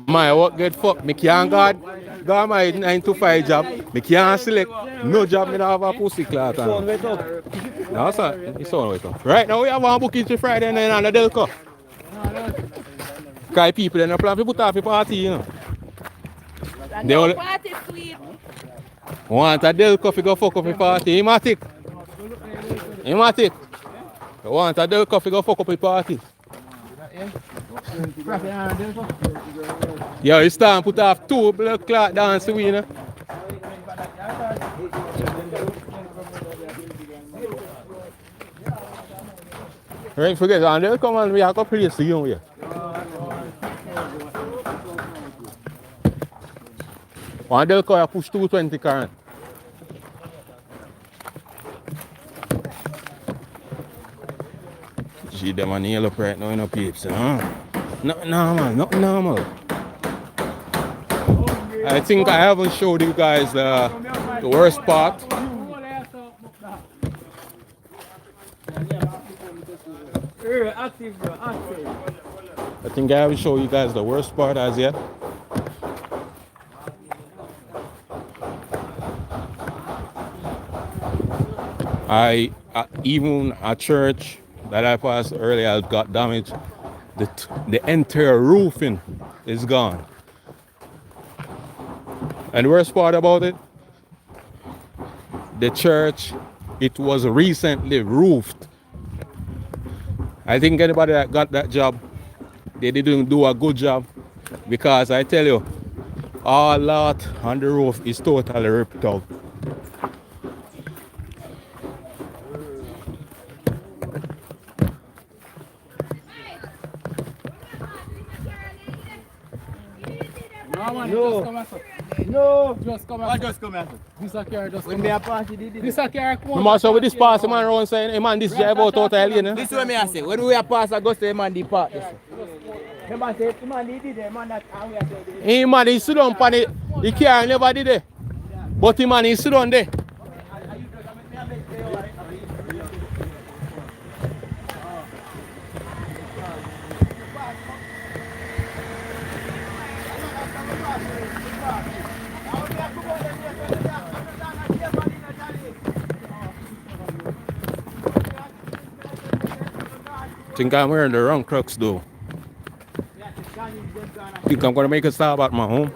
My work get fucked. Me can't go my 9 to 5 job. Me can't select no job. Me don't have a pussy cloth. No, sir. It's all right. Right now we have one booking to Friday night on the Delco. Because people in the plan to put off a party, you know. They only Party sweet. want a Delco to go fuck up a party. Hematic. They want a Delco to go fuck up a party. Yeah, it's time to put off 2 blood clot dance, you know. Right, forget it, and they'll come and we have to place the young here. And they'll come and push 220 current. See them on the up right now in the peeps, huh? Nothing normal. I think I haven't showed you guys the worst part. I think I haven't showed you guys the worst part as yet. Even a church that I passed earlier got damaged. The entire roofing is gone. And the worst part about it, the church, it was recently roofed. I think anybody that got that job, they didn't do a good job, because I tell you, all lot on the roof is totally ripped out. No, just come here. Just come here. This S.H.A.R.E just come here. This S.H.A.R.E come on. So with this pass, the man around saying, hey man, this drive out total, you know? This is what I say. When we are pass, I go say, man, the part. The man say, the man did it, man, that's how we are saying. Hey man, he stood on pan it. He can't never did it. But the man, he stood on there. I think I'm wearing the wrong Crocs though. I think I'm gonna make a stop at my home.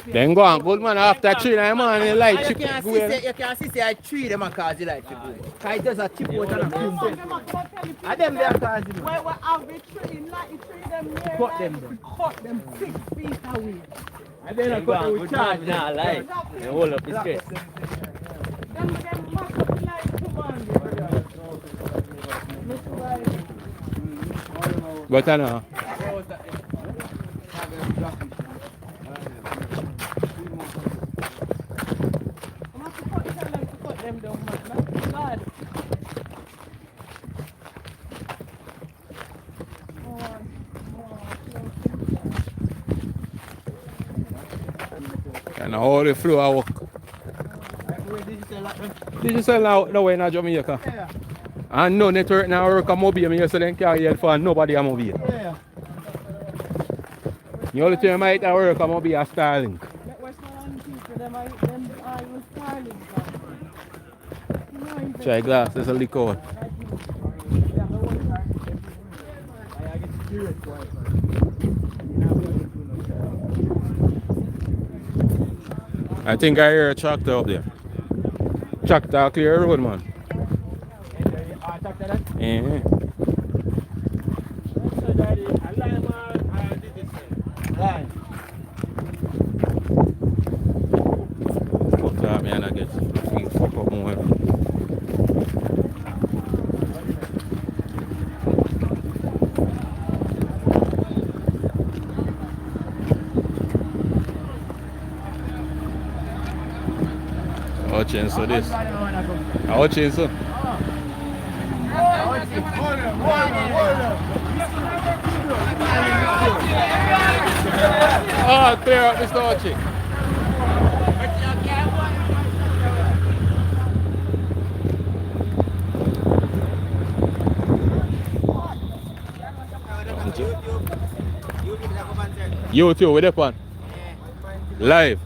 Then go on, good man, after 3 in the morning, light chip. You can see I treat them cause you like to go. Cause just a chip out and a film. And them there cause you. Where we have the tree, like the tree them here. Cut them down. Cut them 6 feet away. And then I cut them with charge. Nah, like. They hold up his chest. Them mash up like 200. But I know. And all the flow I work. Digital now the way in Jamaica. Yeah. And no network now work a mobile. I so then can't get for nobody a mobile. Yeah. The only thing I might work a mobile a Starlink. Try glass, there's a leak out. I think I hear a tractor up there. Tractor clear road, man. Eh. Fuck that, man, I get feel fuck up more. I'll change so this. I'll change so. Oh, clear up Mr. Ochi. YouTube with that one. Live.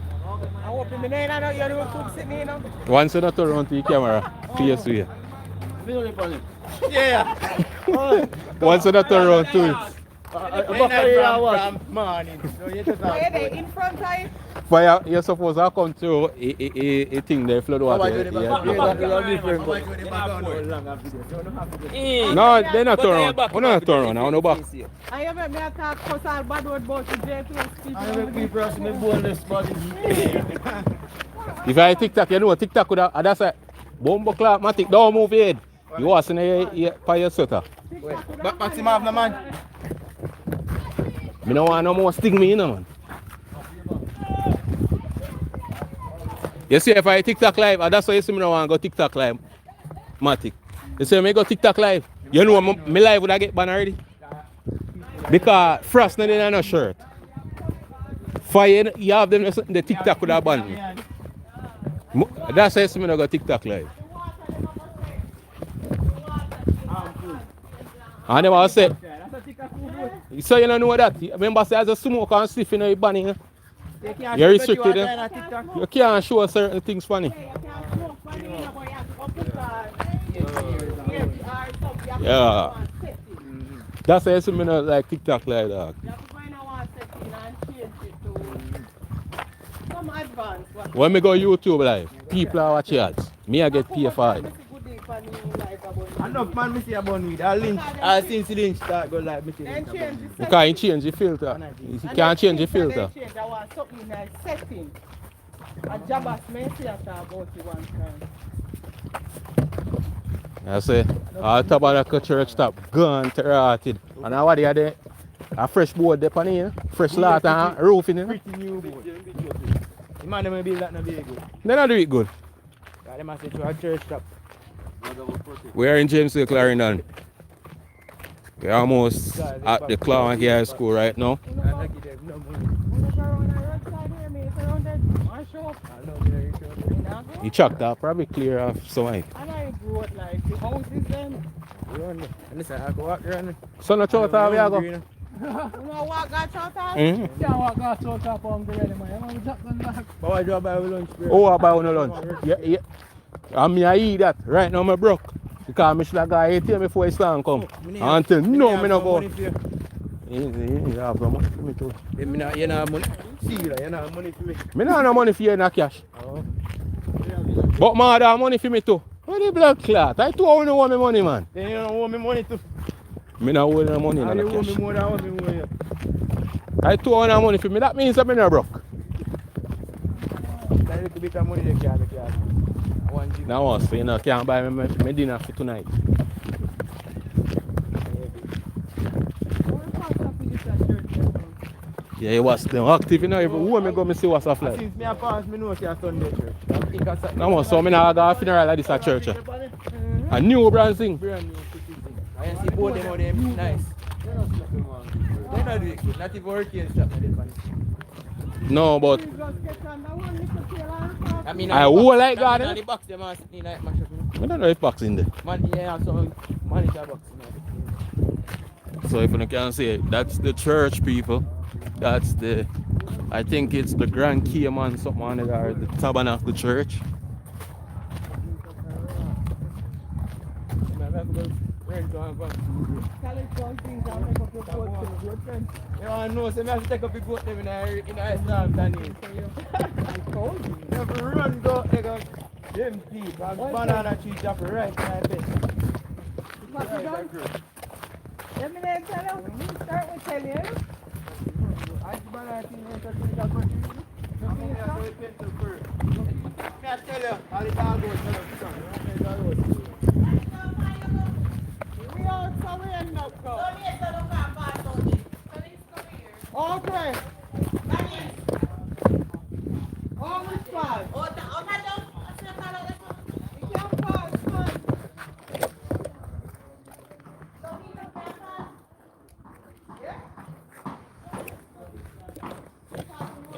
Once you not turn around to the camera, face to you. Yeah. Once you not turn around to it. In front of it. But you're supposed to come to a thing there, flood water. No, they're not turn around. We're not turn around. I want to back. I have me attack cause all bad word about the J plus people. If I TikTok, you know TikTok could have, that's a bomb clock, matic, don't move your head. You was in a fire sweater. But Maxima, no man. I don't want no more sting me, man. You see, if I TikTok live, that's why you see me don't want to go TikTok live, matic. You see me go TikTok live, you know me live would I get banned already? Because Frost not in no shirt. Fire, you have them the TikTok would have banned me. That's why you see me don't go TikTok live. And then I said, so you don't know that. Remember, say as a smoke and sniff, you know, you're banning. You're restricted. You can't show certain things funny. Yeah. That's why you see me not like TikTok like that. When me go YouTube live, people are watching ads. Me I get paid for it. Enough man, me see a bun with a lynch. Since the lynch start go like me see. You can't change the filter. You can't change the filter. I want something like setting. A job as me see about it one time. I say, all Tabernacle Church stop gone to rotted. And now what they are there? A fresh board there on here, fresh lot and roof in it. Pretty new board. The man them build that no be good. They don't do it good. They must say to a church stop. We are in James Clarendon. We're almost at the Clarendon High School right now. You chucked that, probably clear off some height. So no chow top, we are go. You know what got shot off? Mm-hmm. Yeah, what got short up on the ready, man. I'm just going back. But I drop by lunch. Oh, I buy no lunch. Yeah. And me I eat that. Right now I'm broke. Because I should have got ATM before I start come. Until no, me no go. You have no money for me too. You know money. See you know money for me. Me no have no money for you in a cash. Oh. But man have money for me too. What the blood clot? I too only want me money, man. Then you don't owe me money too. Me no owe no money in a You owe cash. me more than what me owe you. I too only have money for me. That means I'm not broke. That little bit of money they can't. Now I say, you know, can't buy me dinner for tonight. Yeah, it was them active, you know, everywhere me go, me see what's a flag. Since me a pass, me know it's a Sunday church. Now, so me now go a funeral like this at church. A new brand thing. Brand new thing. I see both them out there, nice. They not do it good, not even working shop like this one. No, but I mean, I who like God. the box them are sitting like mash up. I don't know if box in there. Man, yeah, so monitor box. So if you can say, that's the church people. That's the, I think it's the Grand Cayman, something on it, or the Tabernacle Church. I know, so I have to take up the goat them in a storm, Danny. Never run, go, Them deep. Banana tree drop right my bed. What you done? Let me tell you. Start with tell you. I banana tree drop right. I tell you, all the dog goes we out somewhere end up, bro. Okay. All this fast. You can't pass, man.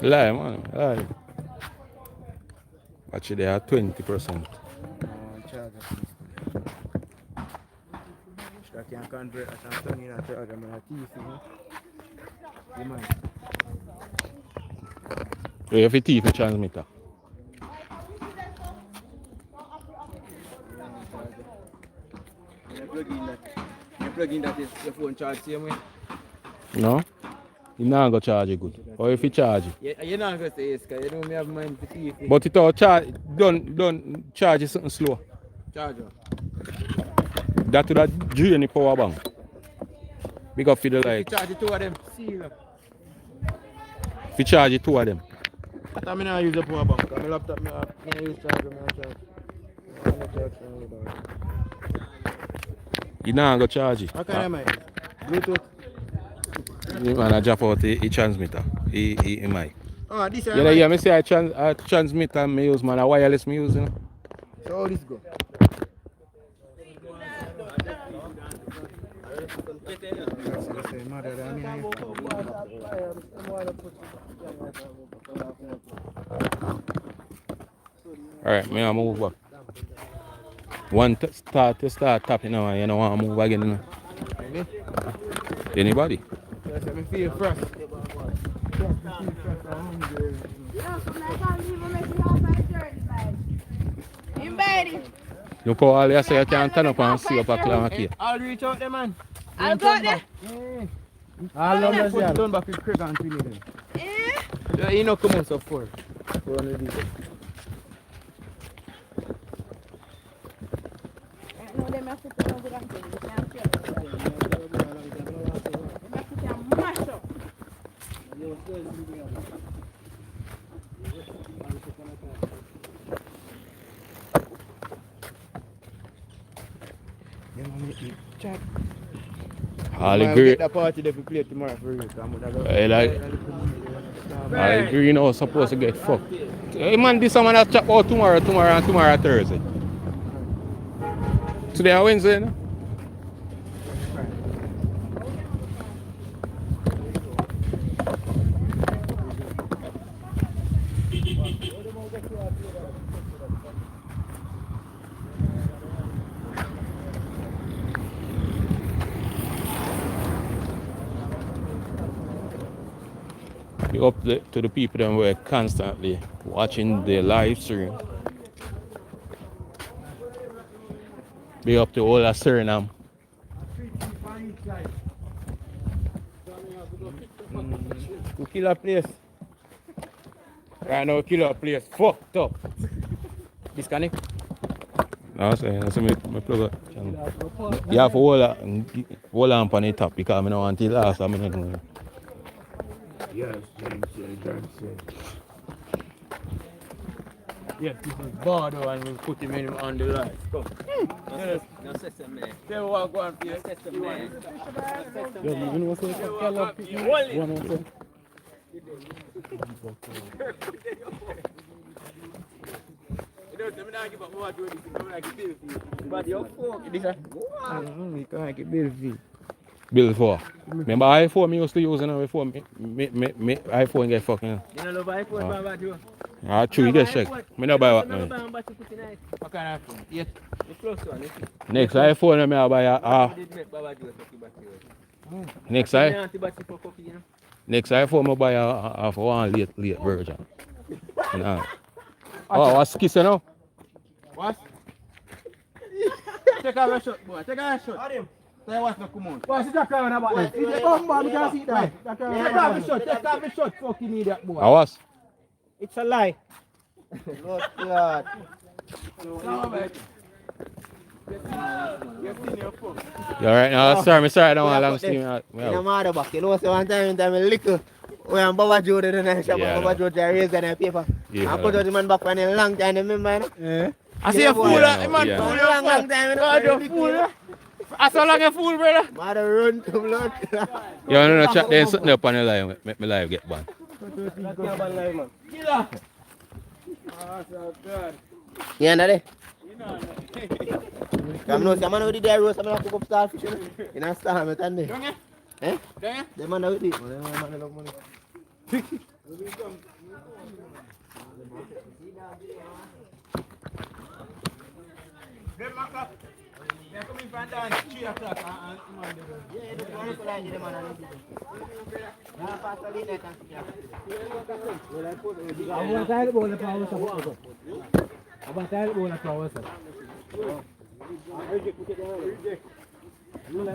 Lie, man. Lie. Actually, they are 20%. I can't convert that and turn in a charger, I'm a thief, you know. Yeah, man. You have a thief a transmitter. You plug in that your phone charge same way. No? You not go charge it good. Or if you charge it. Yeah, you're not going to say yes, because you know me have mind for thief. But it all charge, don't charge it something slow. Charger. That would have drain the power bank. Big up for the If like. you charge the two of them, see them. If you charge it two of them. That time I not use the power bank. My laptop, I use charger, I charge. You not go charge it. How can I mind? Bluetooth? You man, I drop out the transmitter. The mic. Oh, this is Yeah, me say I transmitter me use, man. A wireless me use, you know. So how this go? Alright, me I move back. One start tapping now and you know want to move again, you know. Anybody? Yes, I feel fresh. Look how all you say you can't turn up and see up a clock here. I'll reach out there, man. I'll go there. I'll love that. Turn back with Craig and Twinny then. Yeah, you know come out so far. Go on with it. No, they must have to go and do it. They must have mash up. All the green. The party they play tomorrow for you. All the green was supposed to get fucked. Hey man, this one that chop out tomorrow Thursday. Today is Wednesday, no? Be up to the people that were constantly watching the live stream. Be up to all of Suriname. We kill a place. Right now, kill a place. Fucked up. Disconnect. No, so me plug up. You have to hold on the top because I don't want it last. I don't know. Yes, yes, this is V.I.D.E.O and we'll put him in on the light. Come. Yes. No sesame. Tell what go on for you. Sesame. Yeah, you know what's the But your phone, this is you can't get bill fee. Bill for. Remember iPhone me used to use before me iPhone get fucking. You know love iPhone, Bobajoe? Ah, true, you get check. Me no buy what now. What kind of phone? Yes. The plus one, Next iPhone me I buy next iPhone I buy a for one late version. Nah. Oh, what's kissing now? What? Take off your shot, boy. Take off your shot. Say what's not come on. What's the jacket on about this? If you come back, you can see that. Take off your shot. Take off your shot, fucking idiot, boy. I was. It's a lie. Lord God. You alright now? Sorry, I don't want long steam. I'm out of back. You know, so one time I little. When Bobajoe did the shop, Bobajoe raised the paper. I put the man back for a long time, remember? I see a fool, man. Long time, I saw like a fool, brother. Mother run to blood. You want to chat there something up on the live, make me live get banned. You understand? Come no, someone with the dairy roast, someone cook up starfish in a star, I'm telling you. Eh? The man with it.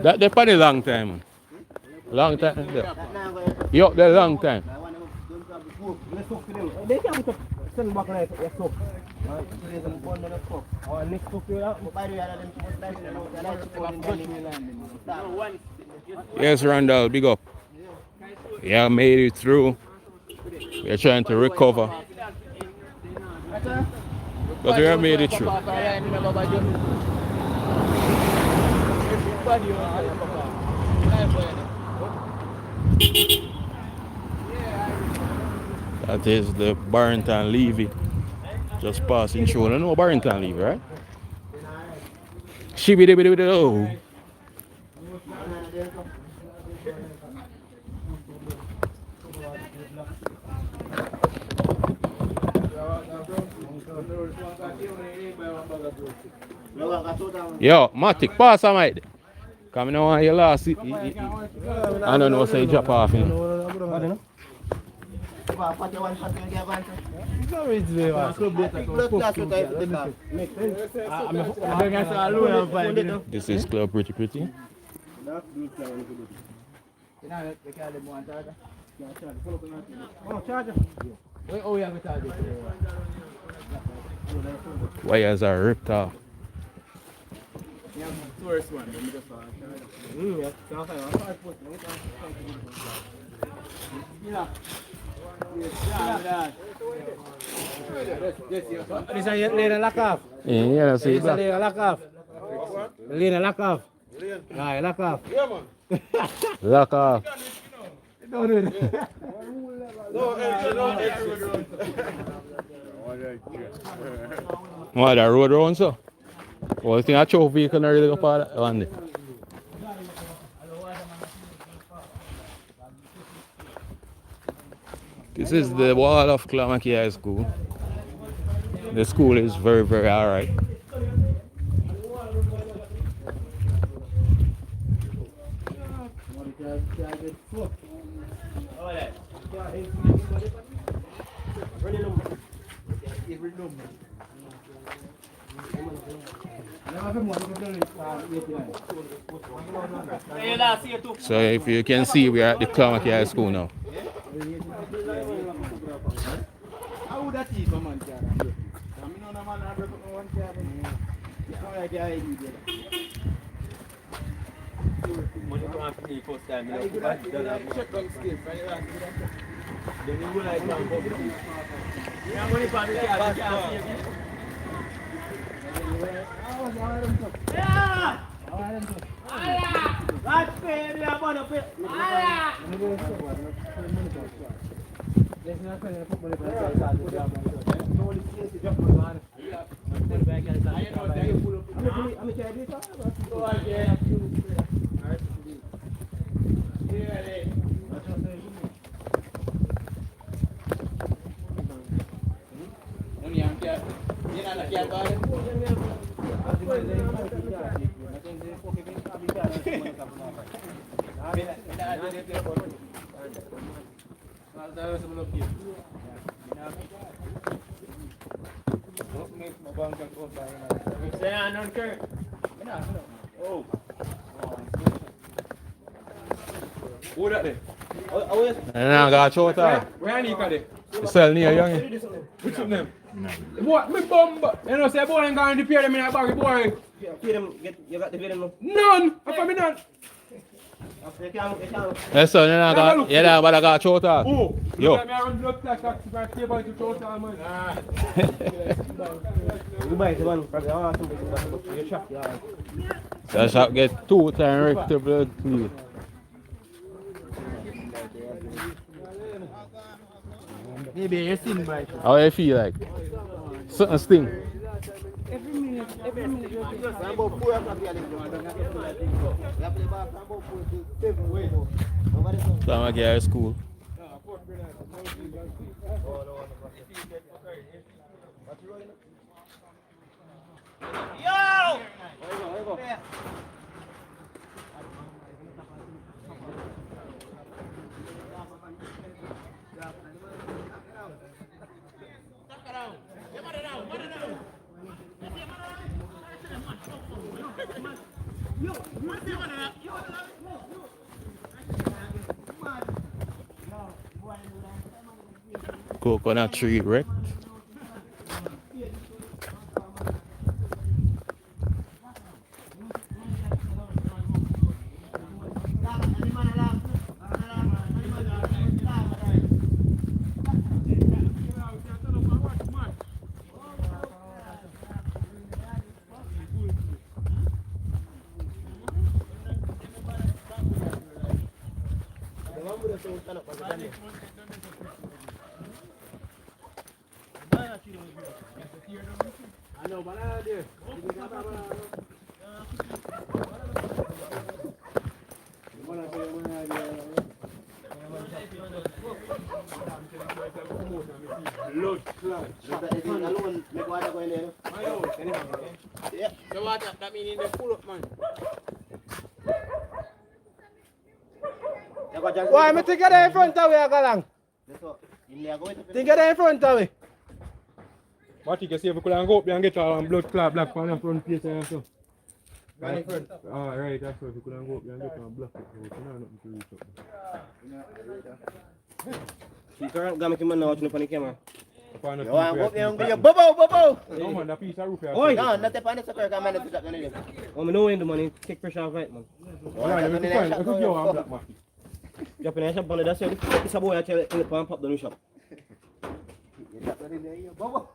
That depends a long time, man. Long time. You up there long time. They can't put send back like a soap. Yes, Randall, big up. Yeah, made it through. We're trying to recover. But we have made it through. That is the Barrington Levy just passing through. I know Barrington Levy, right? Shibidi-bidi-bidi-oh. Yo, Matic, pass a mic. Come on, you last. I don't know, say drop off. You know. This is Club Pretty Pretty. Wires are ripped off. This is a lock off. Yeah, that's it. Lock off. Lena lock off. Right, lock off. Lock off. No, no, no. What, that road round, so? Well, I think I chose vehicle and really go for that one day. This is the wall of Clamaki High School. The school is very, very alright. So if you can see, we are at the Clamaki High School now. Who that there? And I got short time. Where are you? You sell near young. Which of them? What? Me bum. You know, say boy ain't going to pay them in a bag, boy. Pay them, you got to pay them now. None. How come me none? You can't. Yes, sir, you're not about to go short out. Oh, Yo. me around blood clot, that's my table to short out, man. You buy it, man. Probably you're shocked, yeah. The shop get 2 times rectal blood clean. Maybe you're seeing by it. How you feel like? Something sting. Every minute. So I'm going to school. Coconut tree wrecked. So what that mean in the pull up, man? Why me think you're in front of me, Galang? Think you're in front of me? What you can see if we could go up there and get all blood clot black on the front face and so. Right in front. Ah, right, that's why we could go up there and get all black. Nothing to reach up. She's got me now watching up on the camera. Yo, I'm up there and go, Bobo! No man, that piece of roof here. Oh, no, not the pan, it's a car, I'm going to that money. Oh, I know in the money, kick fresh off right, man. Alright, we can find yo and black man. Drop in the shop, man, that's it. It's a boy, I tell it, pop down the shop. Bobo!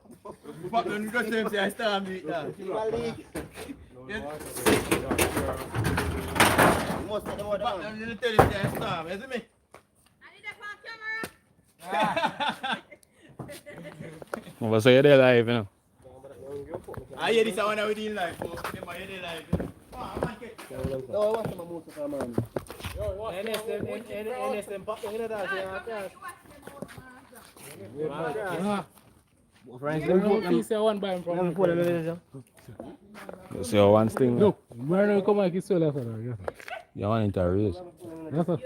Pop down the same say I still am it now. Most of the water, Pop man. down the tell him say I still am, isn't me? What's say they live, you know? I hear this one now within life, but them I hear they live. Oh, what's the most of the man? NSM pop down that. You see how one thing? Look, where do you come and kiss you left? You want to raise? Yes, sir.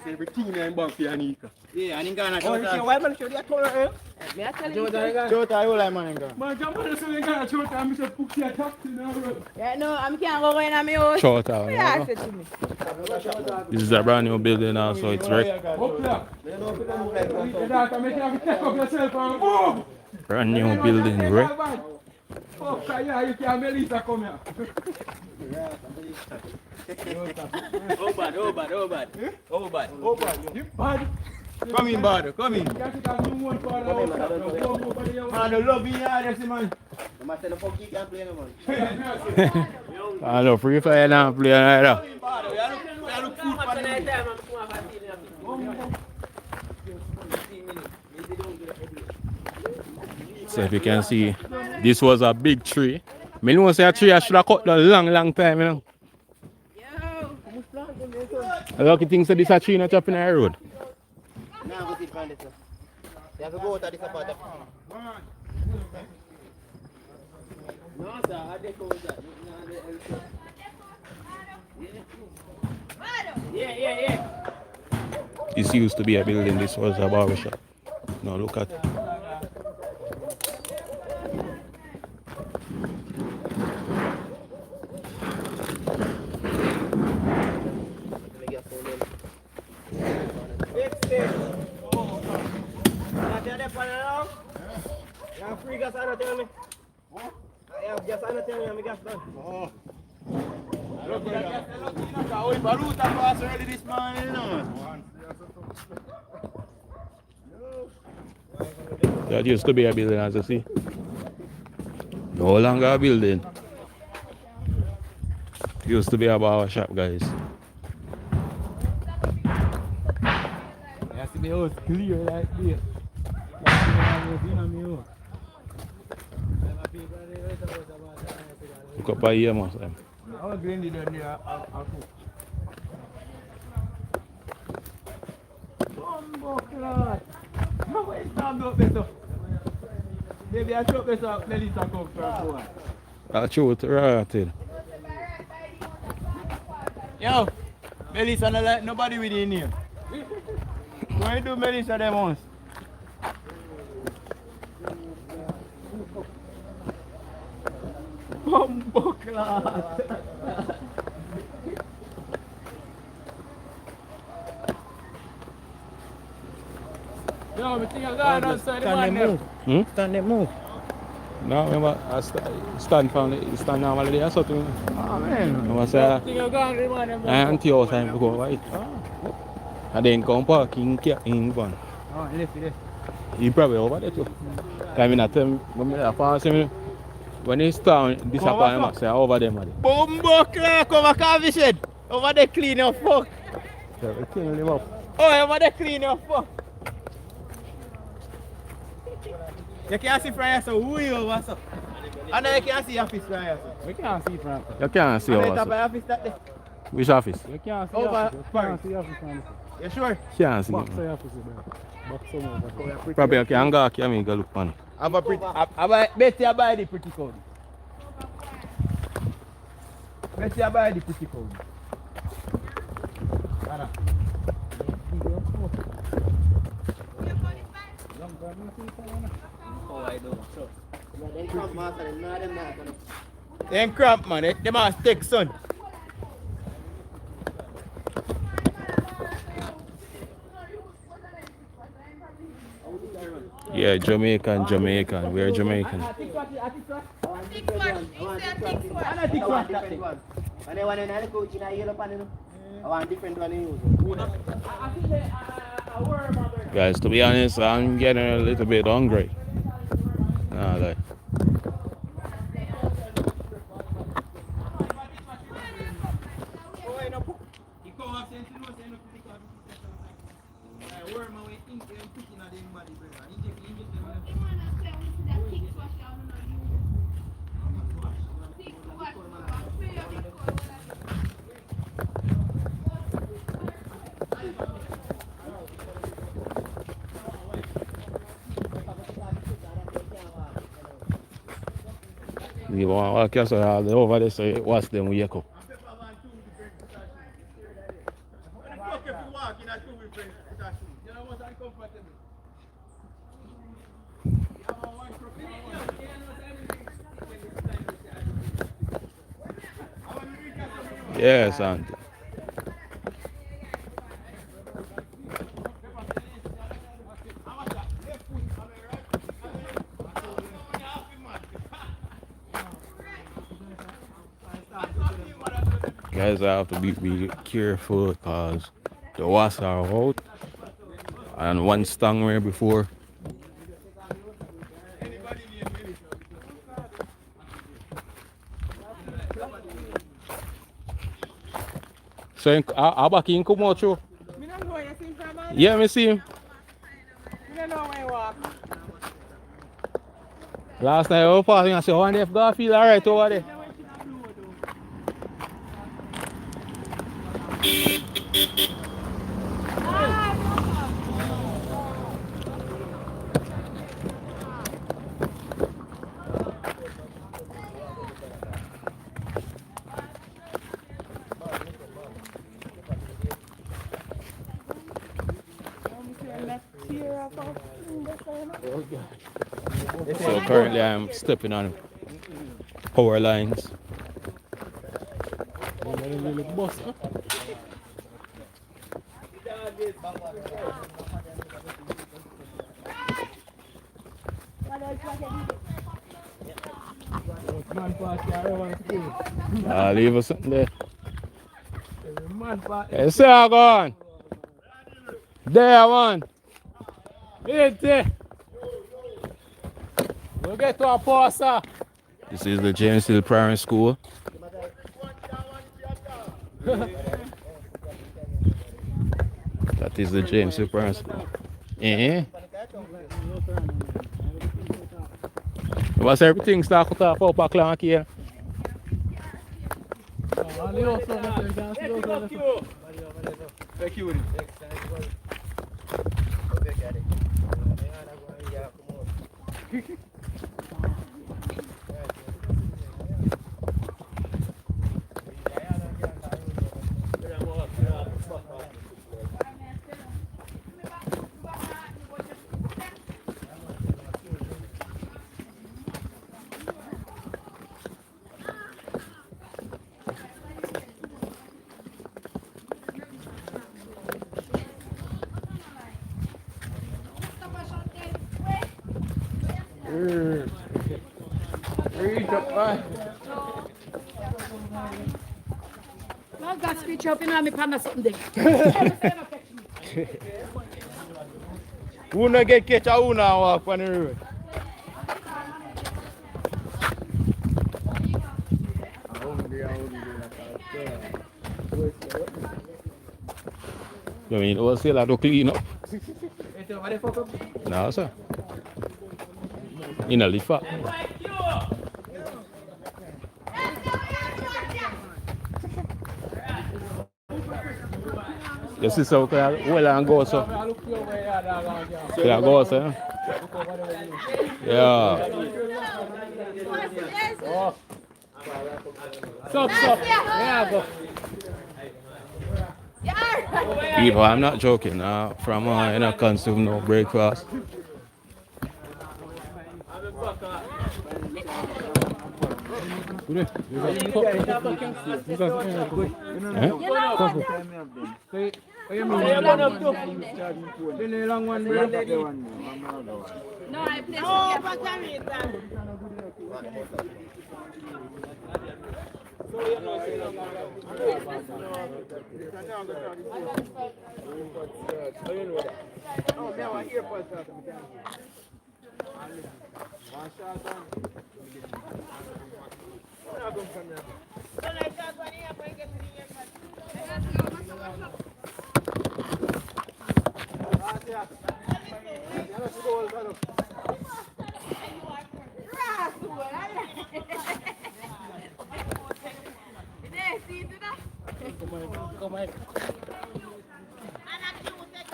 Everything in back for Anika. Yeah, I didn't go on. Oh, you see, why man show the color, Me I tell you. Jota, I will like man. Man, come on, so you got a short time, Mr. Pookie attacked in our road. Yeah, no, I can't go in my house. Short out. Yeah, say to me. This is a brand new building now, so it's wrecked. Up there. You don't make you take up yourself and move. Brand new building wrecked. Oh, yeah, you can't Melissa come here. Oh bad. You bad. Come in, bad. Come in. You can't take a new one for the house. Man, the love in your eyes, man. I'm saying the fuck you can't play no man. I know, free fire now, play another. I look food for the So if you can see, this was a big tree. I know say a tree I should have cut down long time, you know. A lucky thing say this a tree not up in the road. Now go see find it. You have to go out of this apart. No, sir, I didn't go with that. Yeah. This used to be a building, this was a barber shop. Now look at it. free gas on tell me. I have gas on tell me, I'm gas done. Oh. Look, gas we balut pass early this morning, you know. That used to be a building, as you see. No longer a building. Used to be a barber shop, guys. Has to be house clear like this. Look up here, man. How green did you no, it's not better. Maybe I took this up, Melissa come from. I'll show it right in. Yo, Melissa, not like nobody within here. Why do Melissa them once? Bumbo class. Yo, but think I got outside the man there. Stand them move. No, remember, I stand normally there, so to Oh man. I say, Think I got the man them. I until your time to go, right? And then come parking in one. Oh, left it. He probably over there too. I mean, I tell him, when he start disappointed, I say, over there, man. Bumbo clock over Carvey shed. Over there clean your fuck. Yeah, we clean him up. Oh, over there clean your fuck. You can't see from here, so who you over, so? And then you can't see office from here, so. We can't see from here. You can't see And us. then top of office that there. Which office? You can't see office. You can't see office from here. You sure? Can't see. Box the office there. Probably you can go here and go look on it. Have a pretty, Betty I buy the pretty code. Betty I buy the pretty code. Anna. Oh, I know. So, then cramp master, them not them not gonna. Them cramp man, they must take son. Yeah, Jamaican. We're Jamaican. And then one in the coach in a yellow pan, I want different one in use. Guys, to be honest, I'm getting a little bit hungry. Nah, like. You want to walk over there, so watch them wake up. Yes, auntie. Guys, I have to be careful because the wasps are out and one stung me before. So I back in come out through. Yeah, me see him. Last night I was passing, I said, "Oh, if God feel alright over there." So currently I'm stepping on power lines. I'll leave us something there. Hey, sir, go on. There, one. We'll get to a passer. This is the James Hill Primary School. That is the James Hill Primary School. What's everything start to talk about Clank here? Thank you. I've got screech up in my pan or something there. Who not get catch a who now walk on the road? You mean all sailor to clean up? No, sir. In a lift up. You see so well and go so. Yeah, go so. Yeah. Stop. Yeah, go. People, I'm not joking. From you know, consume no breakfast. No, I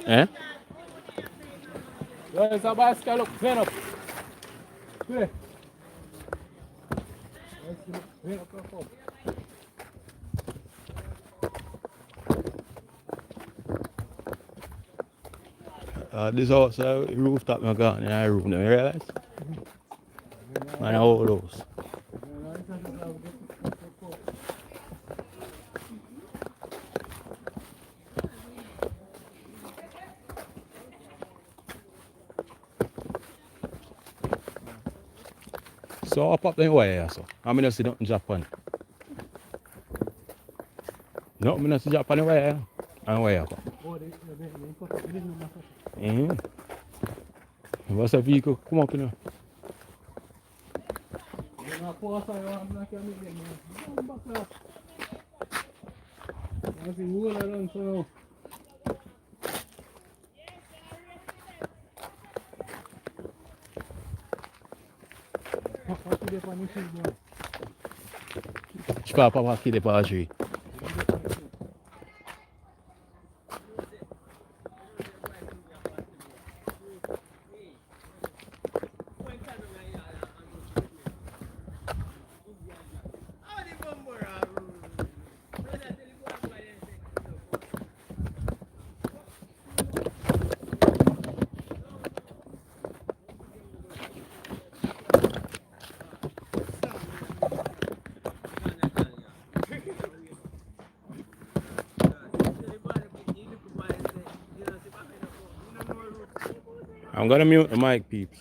Eh? Where's the bicycle? Look, clean up. Clear. This outside rooftop I got in my room, you realize? Man, all those. So I pop them wire so. I mean I see nothing Japan. No, I mean I see Japan wire. And wire. What's a vehicle? Come up now. Je peux pas marquer des Bobajoe. I'm gonna mute the mic, peeps.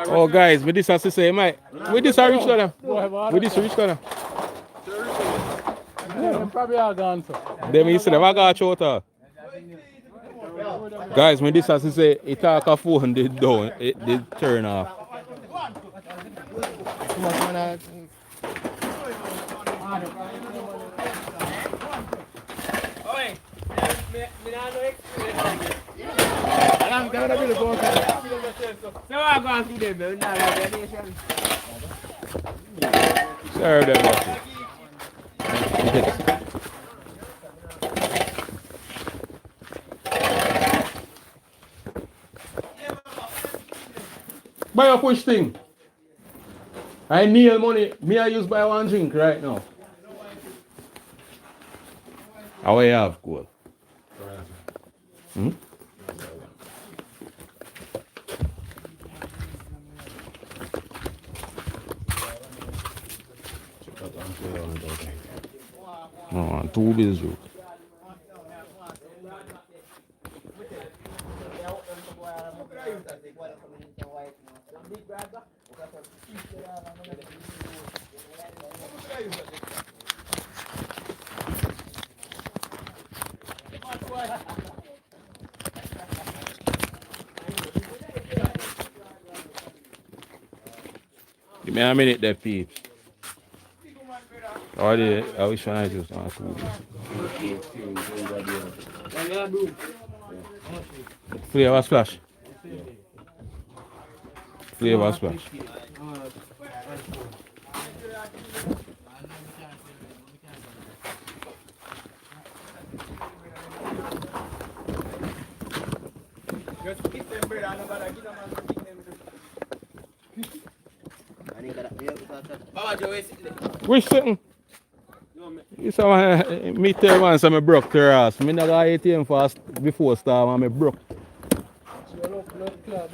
Oh guys, with this as I say, mate. With this I reach to them. With this reach to them. Yeah, probably are gone, so. Them you see them I got shorter. Guys, when this as I say, it talk a phone they down, they turn off. Serve them up. Buy a push thing. I need money. Me I use buy one drink right now. How you have gold? Hmm? No, 2 bills. Give me a minute there, peeps. I wish I just want to. Flavor splash. Flavor splash. Just keep them bread and nobody give them and keep them. Which sitting? You saw me tell man so I broke the ass. I not got ATM fast before start and I broke.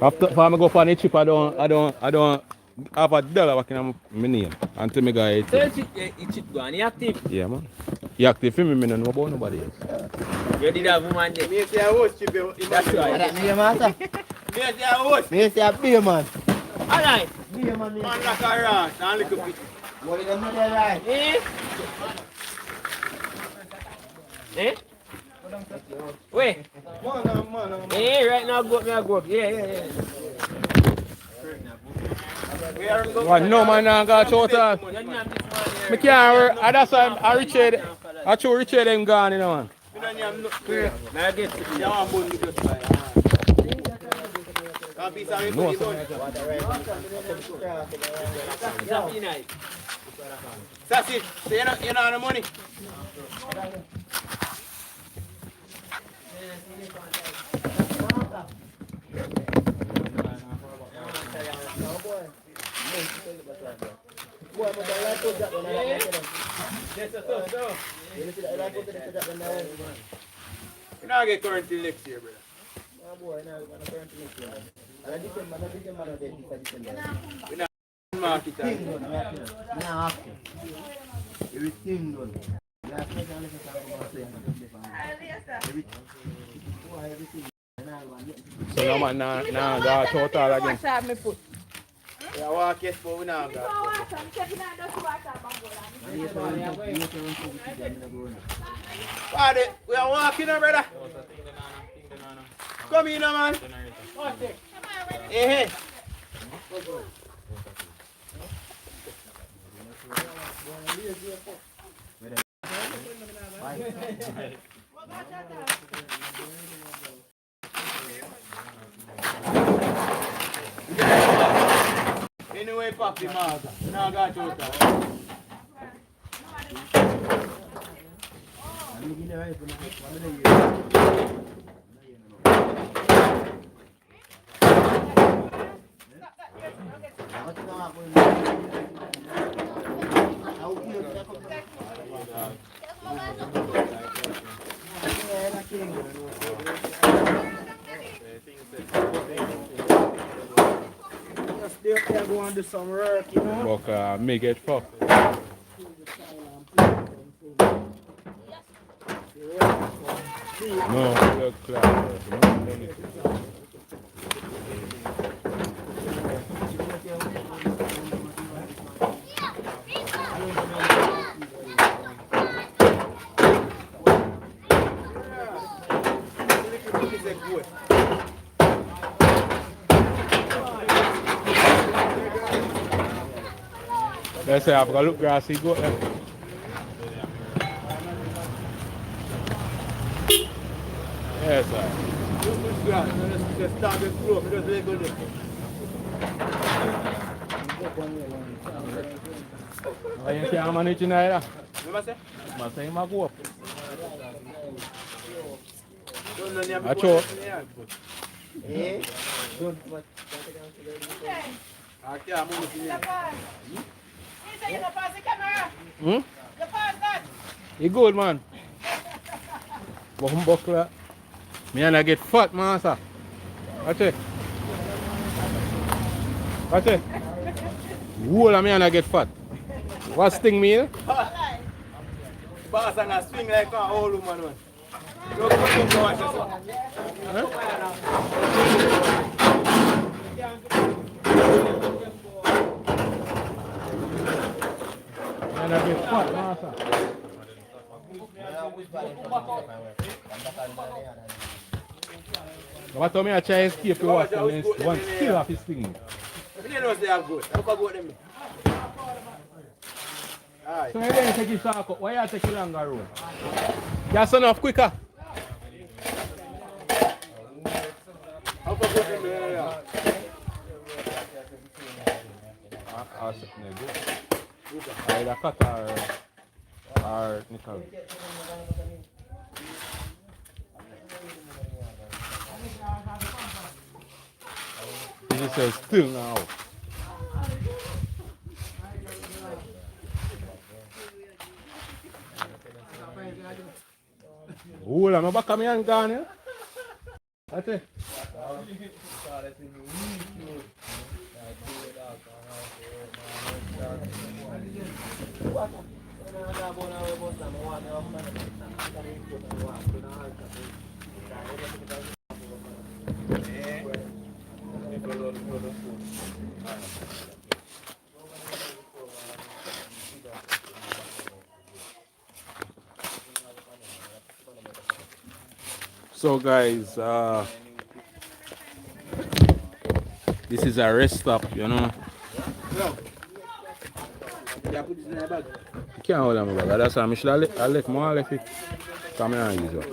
After I go for the chip I don't have $1 working on my name until I got ATM. So you chip go and you active? Yeah man. You active for me, I don't know about nobody else. You did have woman there. Me say I host chip. That's right. That me matter. Me say I host. Me say I be man. Alright. Be man. Man like a rat and little bit. What is them there right? Eh? Eh? Wait. Man. Eh, right now go up. Yeah. What no man I got short on. I can't work. That's why I Richard. I told Richard them gone, you know man. I get it. You want bun me just by. Can't be sorry for the bun. That's it. So you know the money. You know I get current till next year, brother. No boy, no, we're gonna current till next year. And December, we not market time. Everything done. So no man nah got total again. Yeah, walk yes, but we not got. What? We are walking now, brother. Come in, man. Hey. Anyway, pop the marker. Now I got you. They're going to do some work, you know. But make it fuck. No, blood clot. Let's say I've got to look grassy goat there. Yes, sir. Just start the flow, just let go there. You can't manage it either. What say? I'm saying I go up. I show. Eh? I can't move Hmm? You good, man? Buckle. Me and I get fat, master. Watch it. Watch it. Whole of me and I get fat. What sting me? Boss and I swing like an old woman. Look what you watch this. And I get fat, master. What told me I try to escape the water and one still off his thing. I didn't know they are good. I look about them. Alright. So you then take it short cut. Why you take it longer road? You son off quicker. How far go them there? I'll set me go. Either cut or nickel. This says still now. Hold on, my back of me and gone, yeah? That's it. So guys, this is a rest stop, you know. You can't hold on my bag. That's why I should have left more. I left it. Come here and use it.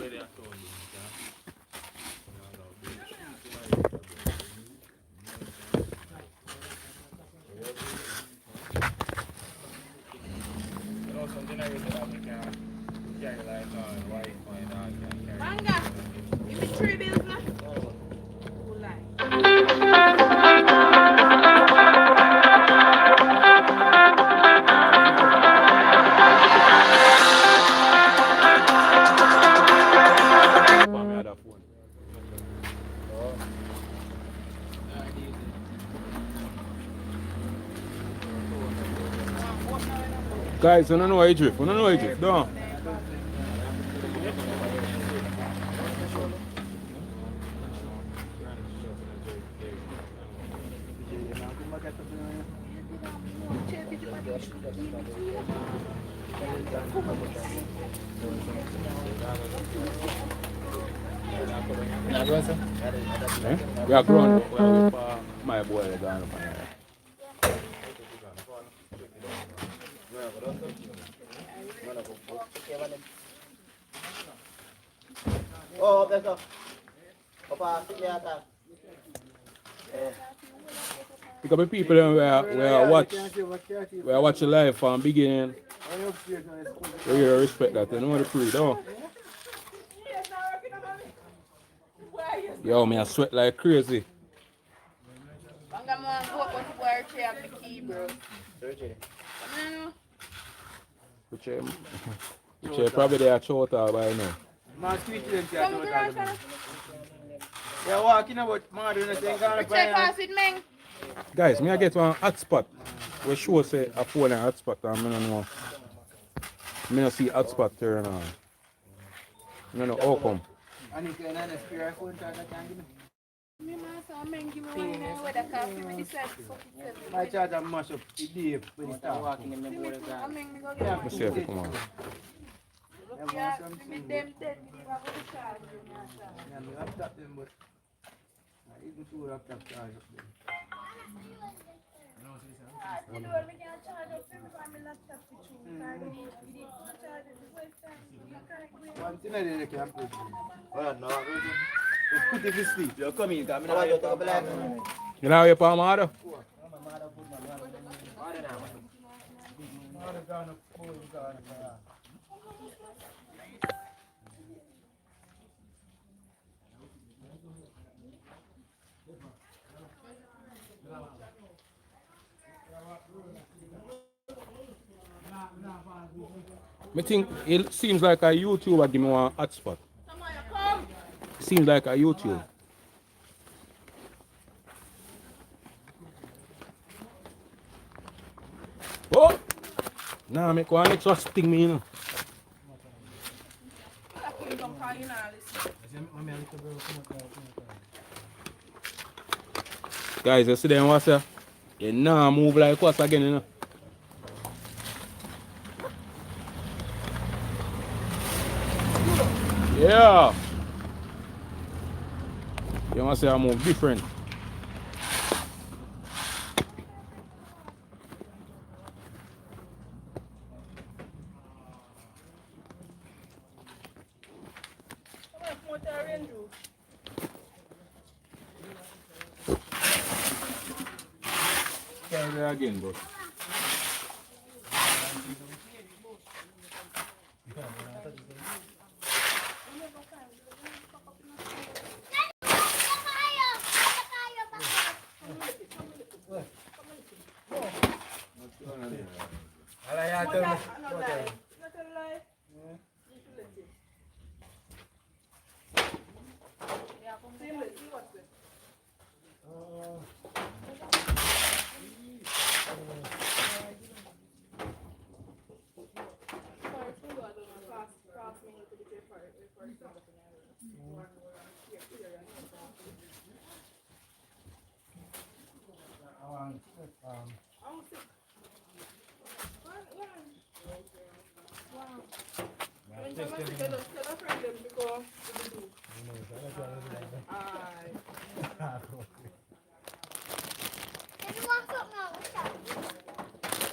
Manga, give me 3 bills now. Guys, I don't know why you drift. I don't know why you drift. Don't. We are grown. My boy is down. Oh, that's up. Papa, sit there. Because the people we are watching live from beginning. We really respect that. You know the free, don't? Yo, me I sweat like crazy. Which probably they are short by now. You're walking about mother and saying, guys, me I get one hotspot. We sure say a phone and hotspot and I don't know. I don't see hotspot turn on. I don't know how come. And you can S.H.A.R.E phone charger can give me. My charger mash up the day when you start walking in the morning. Let's see if it come on. One thing I did, I can't put it. Well, no, just put it to sleep. You come in, come in. I want to take a You know your palm harder? I think it seems like a YouTuber give me one hotspot. Seems like a YouTube. Oh! Nah, make one extra sting me, you know. Guys, you see them what's that? You nah move like what's again, you know. Yeah. You must say I move different. Try that again, bro.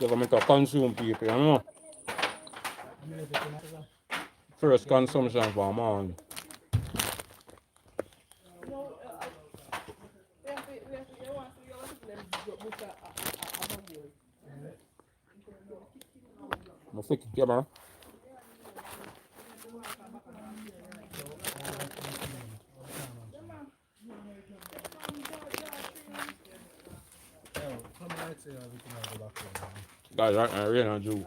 You're going to consume people, you know. First consumption for a man. I'm sick of camera. Guys, right now, rain and dew.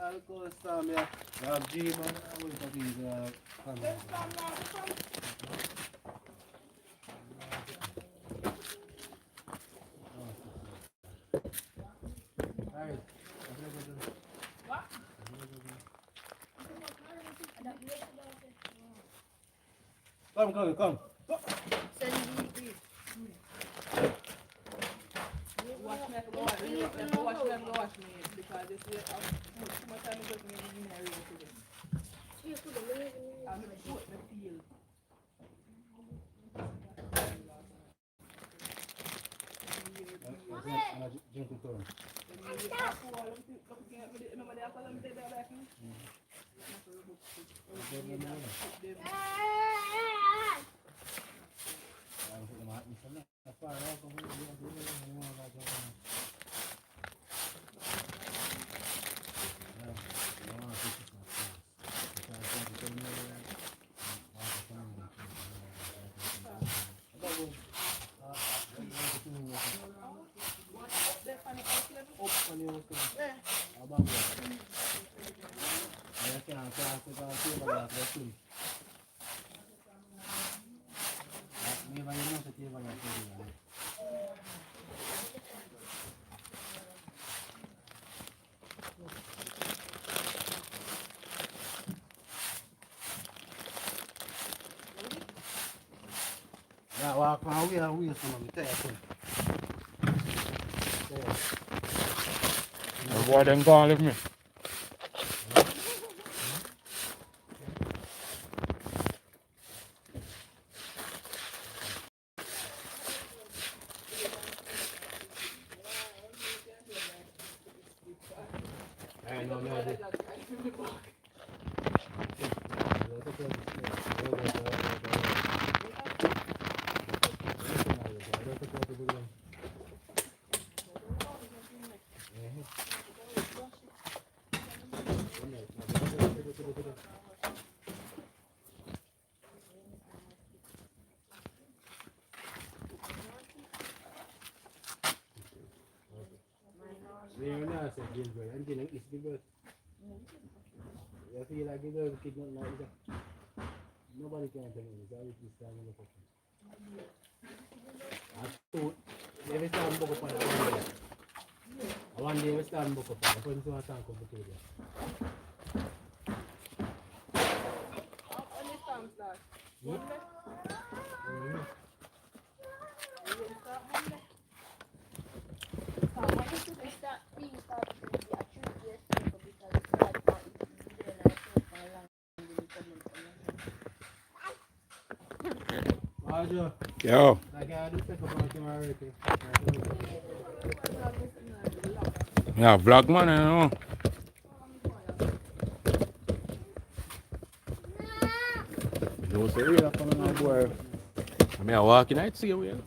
Come. Yeah, walk on we are some of the time. Boy, them gone leave me. Nobody can tell me this. I will just stand in the fucking. Every time book up on one day we stand book up on. I put into a tank of potato. Yo. Yeah, vlog man, you know. You say real coming on boy. I mean I walk in, I see you.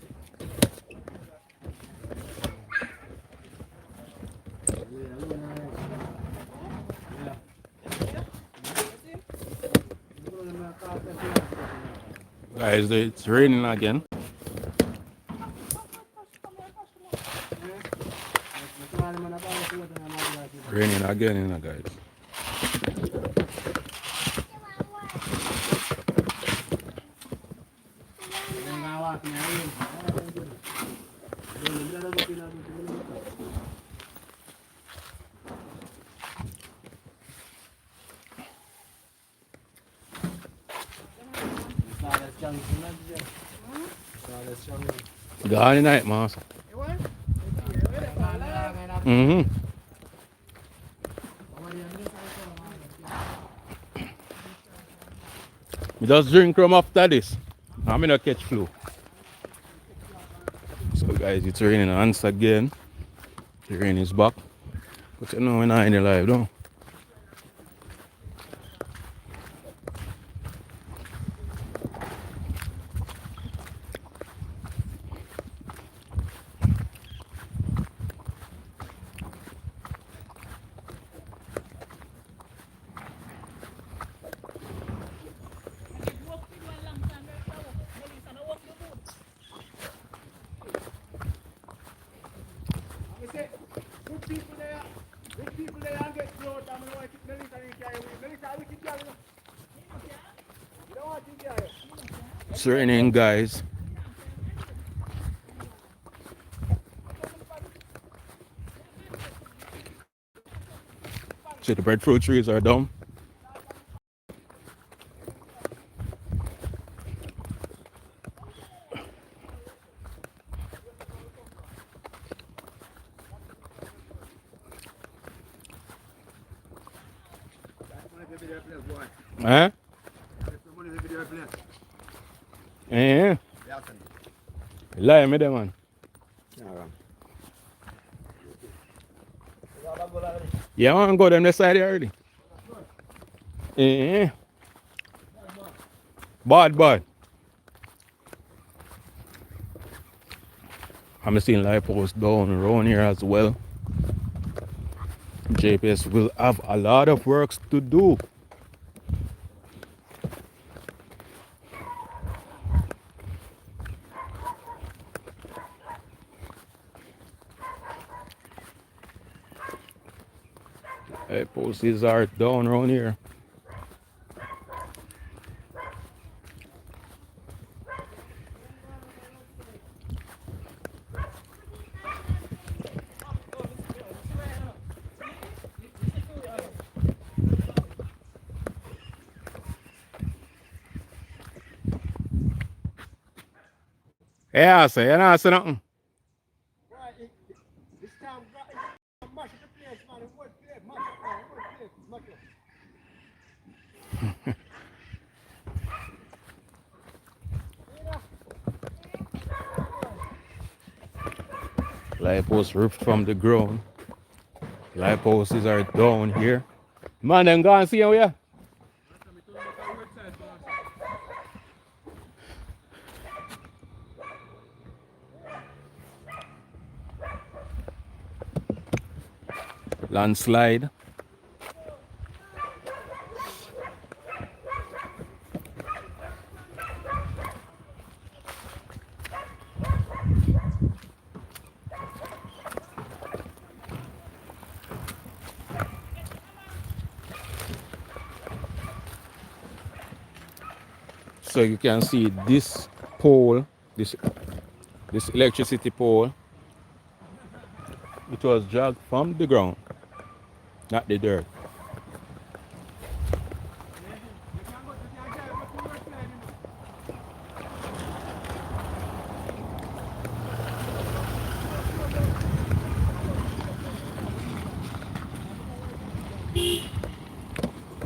Guys, it's raining again. Raining again, you know, guys. Gone night, Master. We just drink rum after this. I'm gonna catch flu. So guys, it's raining once again. The rain is back. But you know we're not in the live, though. It's raining, guys. See, the breadfruit trees are down. Huh? Yeah. Lie me there, man. Yeah, I want to go them this side already. Yeah. Bad. I'm seeing live posts down around here as well. JPS will have a lot of works to do. Live posts are down around here. Yeah, I say, you know, say nothing. Light post ripped from the ground. Light posts are down here. Man, then go and see how we are. Landslide. So you can see this pole, this electricity pole, it was dragged from the ground, not the dirt.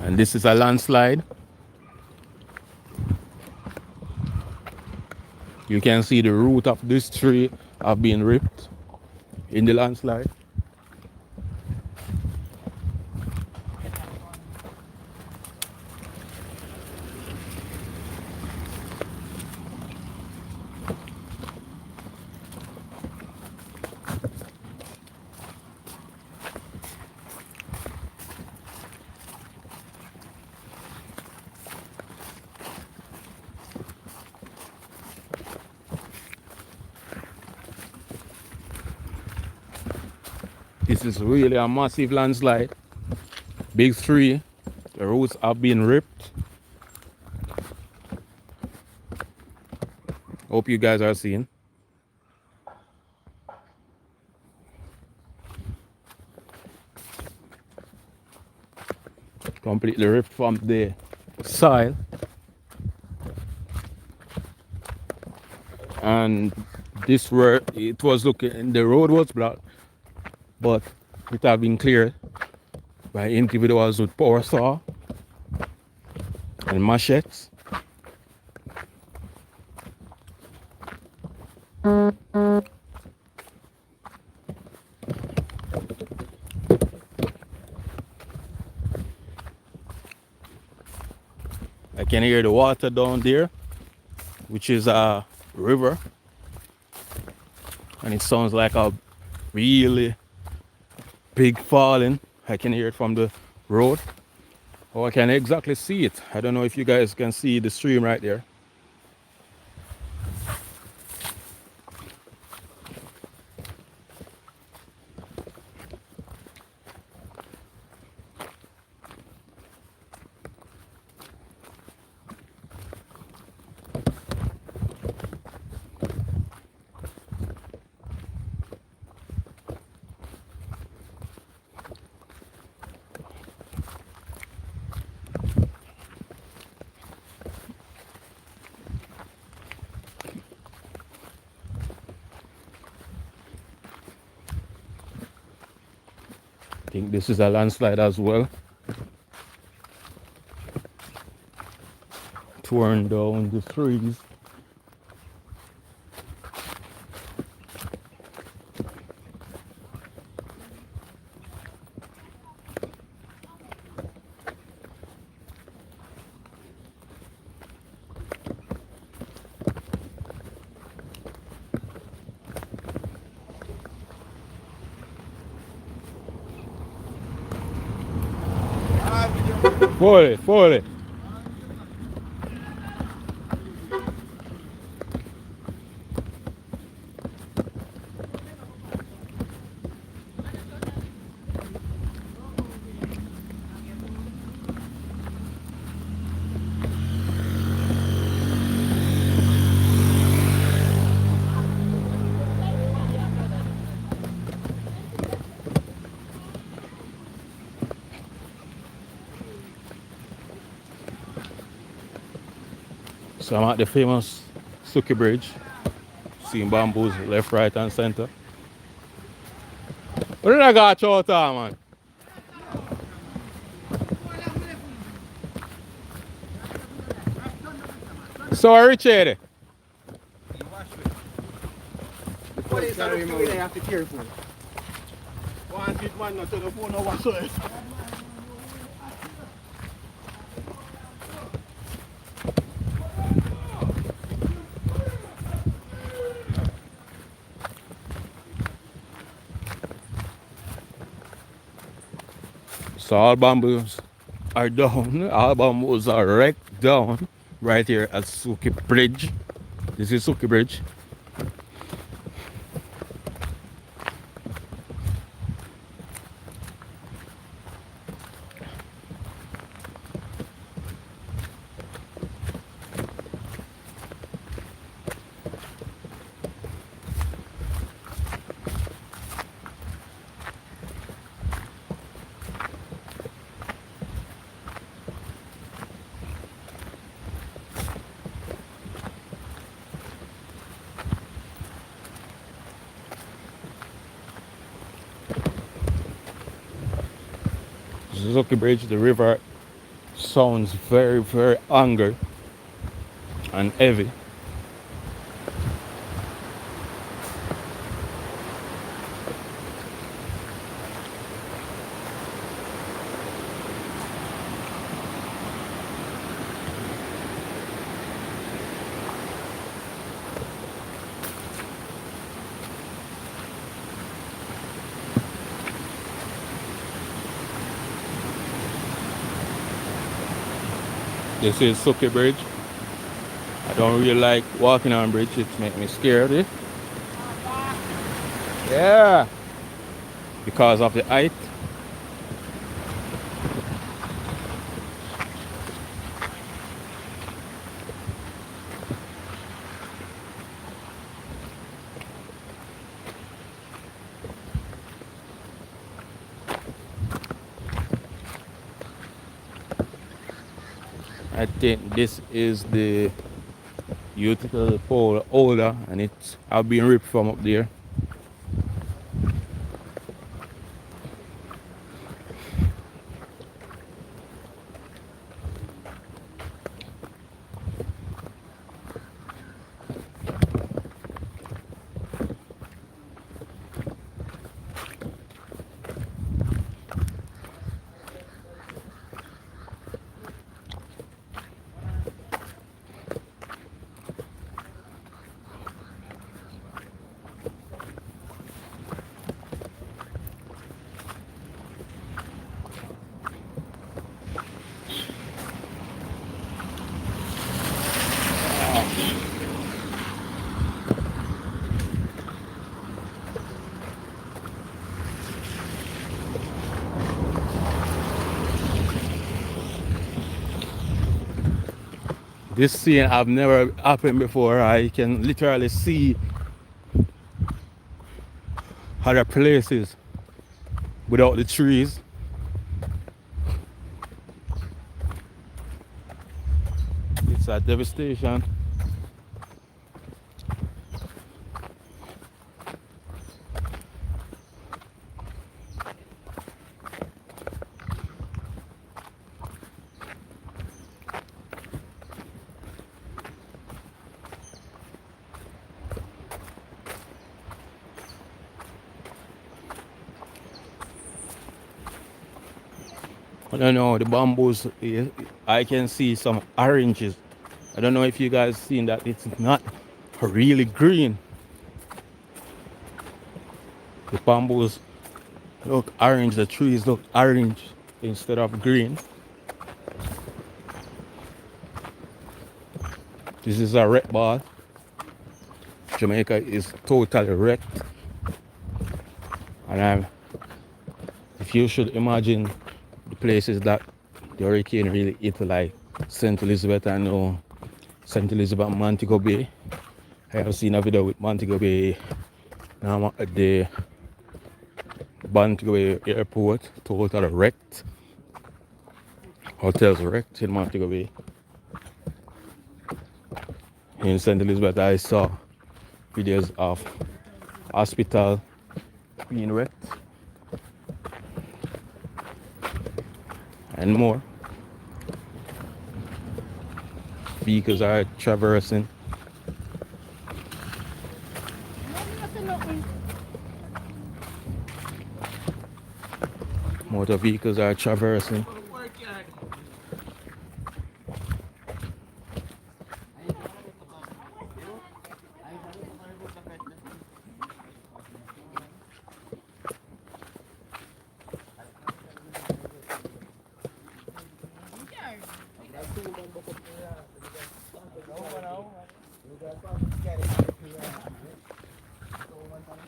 And this is a landslide. You can see the root of this tree have been ripped in the landslide. This is really a massive landslide. Big tree, the roots have been ripped. Hope you guys are seeing. Completely ripped from the soil. And this where it was looking, the road was blocked, but it have been cleared by individuals with power saw and machetes. I can hear the water down there, which is a river, and it sounds like a really big falling. I can hear it from the road. Oh, I can exactly see it. I don't know if you guys can see the stream right there. I think this is a landslide as well. Torn down the trees. Fully. So I'm at the famous S.H.A.R.E bridge, seeing bamboos left, right, and center. What did I got out there, man? So I reach here. want it, man, not to the phone or whatsoever. So all bamboos are down. All bamboos are wrecked down right here at Suki Bridge. This is Suki Bridge. Suzuki Bridge, the river sounds very, very angry and heavy. This is Suki Bridge. I don't really like walking on bridge, it makes me scared. Yeah, because of the height. I think this is the utility pole holder, and it's have been ripped from up there. This scene I've never happened before. I can literally see other places without the trees. It's a devastation. I don't know, the bamboos, I can see some oranges. I don't know if you guys seen that. It's not really green. The bamboos look orange, the trees look orange instead of green. This is a wreck ball. Jamaica is totally wrecked. And if you should imagine the places that the hurricane really hit, like St. Elizabeth and St. Elizabeth and Montego Bay. I have seen a video with Montego Bay, the Montego Bay airport, totally wrecked. Hotels wrecked in Montego Bay. In St. Elizabeth, I saw videos of hospital being wrecked and more. Vehicles are traversing. Motor vehicles are traversing.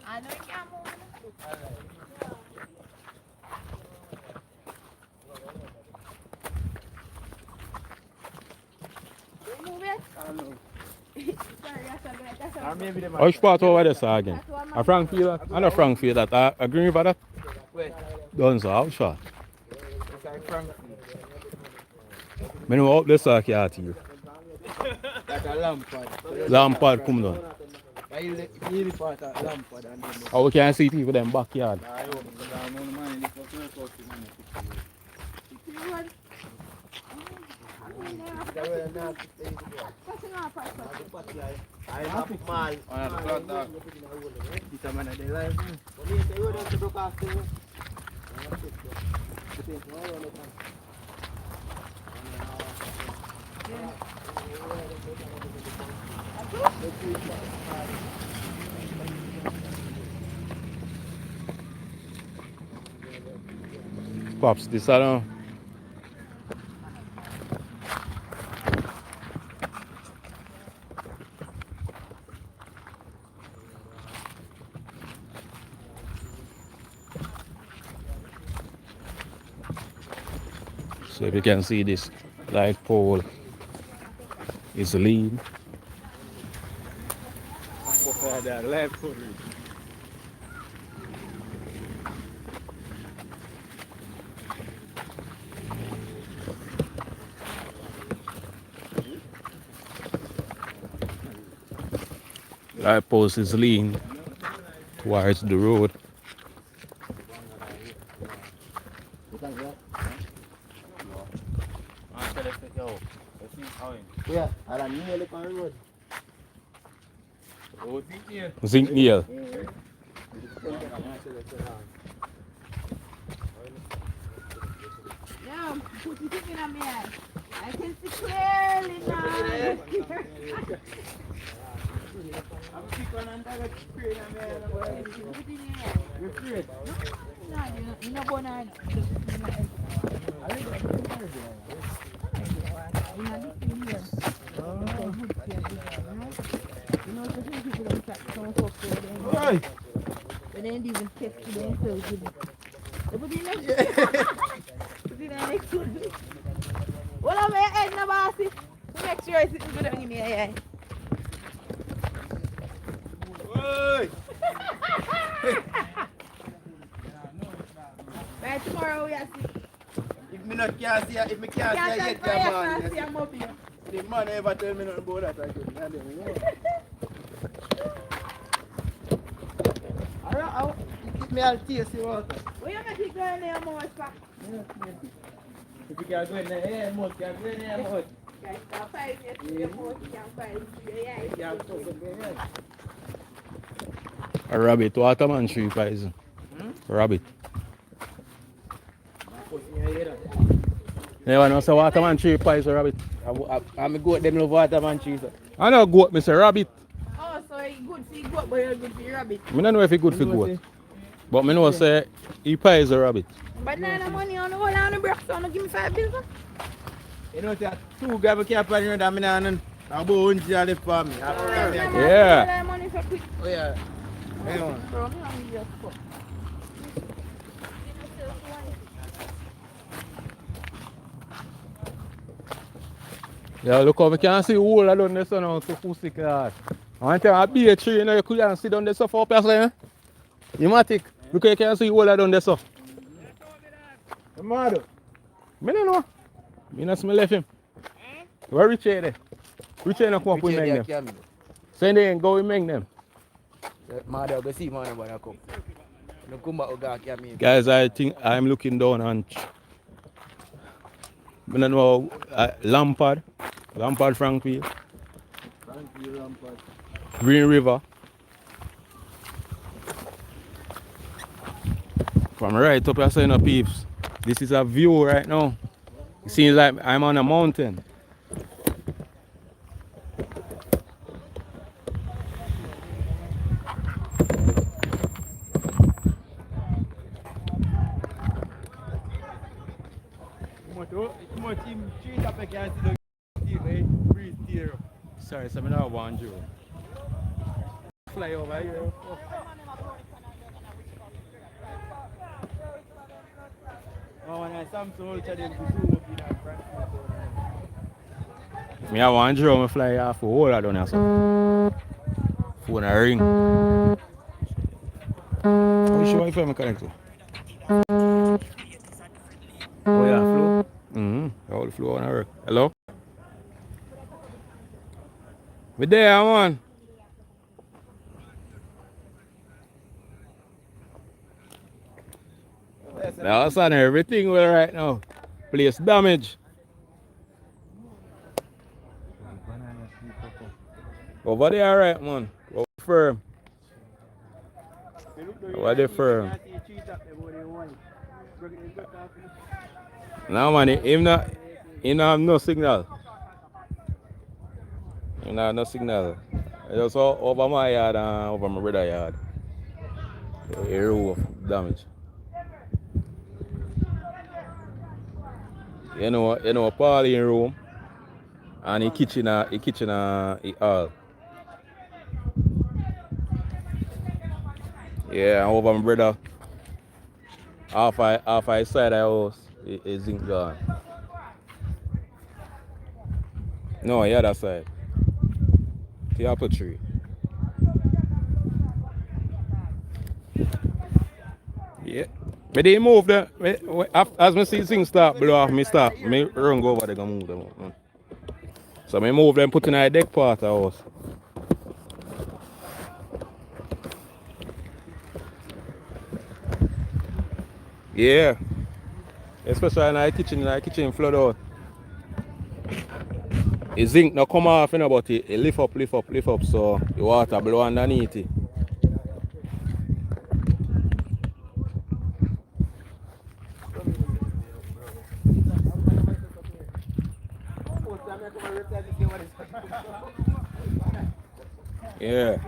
I know you can't move. You move it? Sorry, that's a Which part over there, sir, again? A Frankfield? I know Frankfield that. A Green River that? Where? Done, sir. How short? It's like Frankfurt. I know up there, sir, I can't hear you. Like a lampard. Lampard come down. I really part of lampard and then. How we can see it for them backyard? I hope because I'm on the money. This was not supposed to be money. I have to mal. I have to cut that. This a man of the life. Pops, this I don't. So if you can see this light pole is lean. Light post is lean towards the road. Yeah, I nearly on the road. Zinc nail. Yeah, put it in my eye. I can see clearly now. But they didn't even test it themselves. Put it next Put it next one. Well, I'm head now, bossy. Make sure it's good on me. Yeah. Right, tomorrow we are see. If me not can't see, if me can't see yet, man. The man ever tell me nothing about that. I couldn't know. Alright, keep me all tasty water. Where you going to go in there, more stuff? If you can't go in there, yeah, most can't go in there, most. Guys, stop 5 years to your most can't find you. Yeah, A rabbit, waterman tree poison. Rabbit. You want to say waterman tree poison rabbit? I'm a goat, them love waterman trees. I know goat, Mr. Rabbit. Oh, so it's good for goat, but it's good for your rabbit. I don't know if it's good for goat. But I know say he pies a rabbit. But now the money on the whole on the break, so no give me 5 bills. You know, there are 2 guys who can't find you, that I mean, I'm going to live for me. Yeah. Oh, yeah. Hang on. Yeah, look how we can see all of them there now, so pussy class. I want to be a tree, you know, you couldn't sit down there so for person, eh? You might take, because you can see all of them there so. Mad. I don't know. I don't smell left him. Where Richard there? Richard not come up with them. Send them and go with them. Mad, I'll see man when I come. No come back to me. Guys, I think I'm looking down on I don't know Lampard Frankfield. Green River. From right up here saying no peeps. This is a view right now. It seems like I'm on a mountain. Too much in trees up I can see the breeze here. Sorry, so I don't want you. Fly over here. Oh, and Samsung Ultra them to zoom up in that front. Me I want drone, I fly off a hole I don't know so. Phone a ring. How you sure if I'm connected? Oh yeah, flow. All the flow on work. Hello? We there, man. Now, son, everything well right now. Place damage. Over there, right, man. Over firm. Over there, firm. Now, man, him not have no signal. Him not have no signal. Just over my yard and over my brother yard. Area of damage. You know, party in room and the kitchen, the hall. Yeah, and over my brother. Half I side of the house is zinc gone. No, yeah, that side. The apple tree. Yeah. But they move them. As I see things start blow off, me run go over there and move them out, man. So me move them, put in a deck part of the house. Yeah. Especially in the kitchen flood out. The zinc now come off, you know, but it lift up, so the water blow underneath it. Yeah.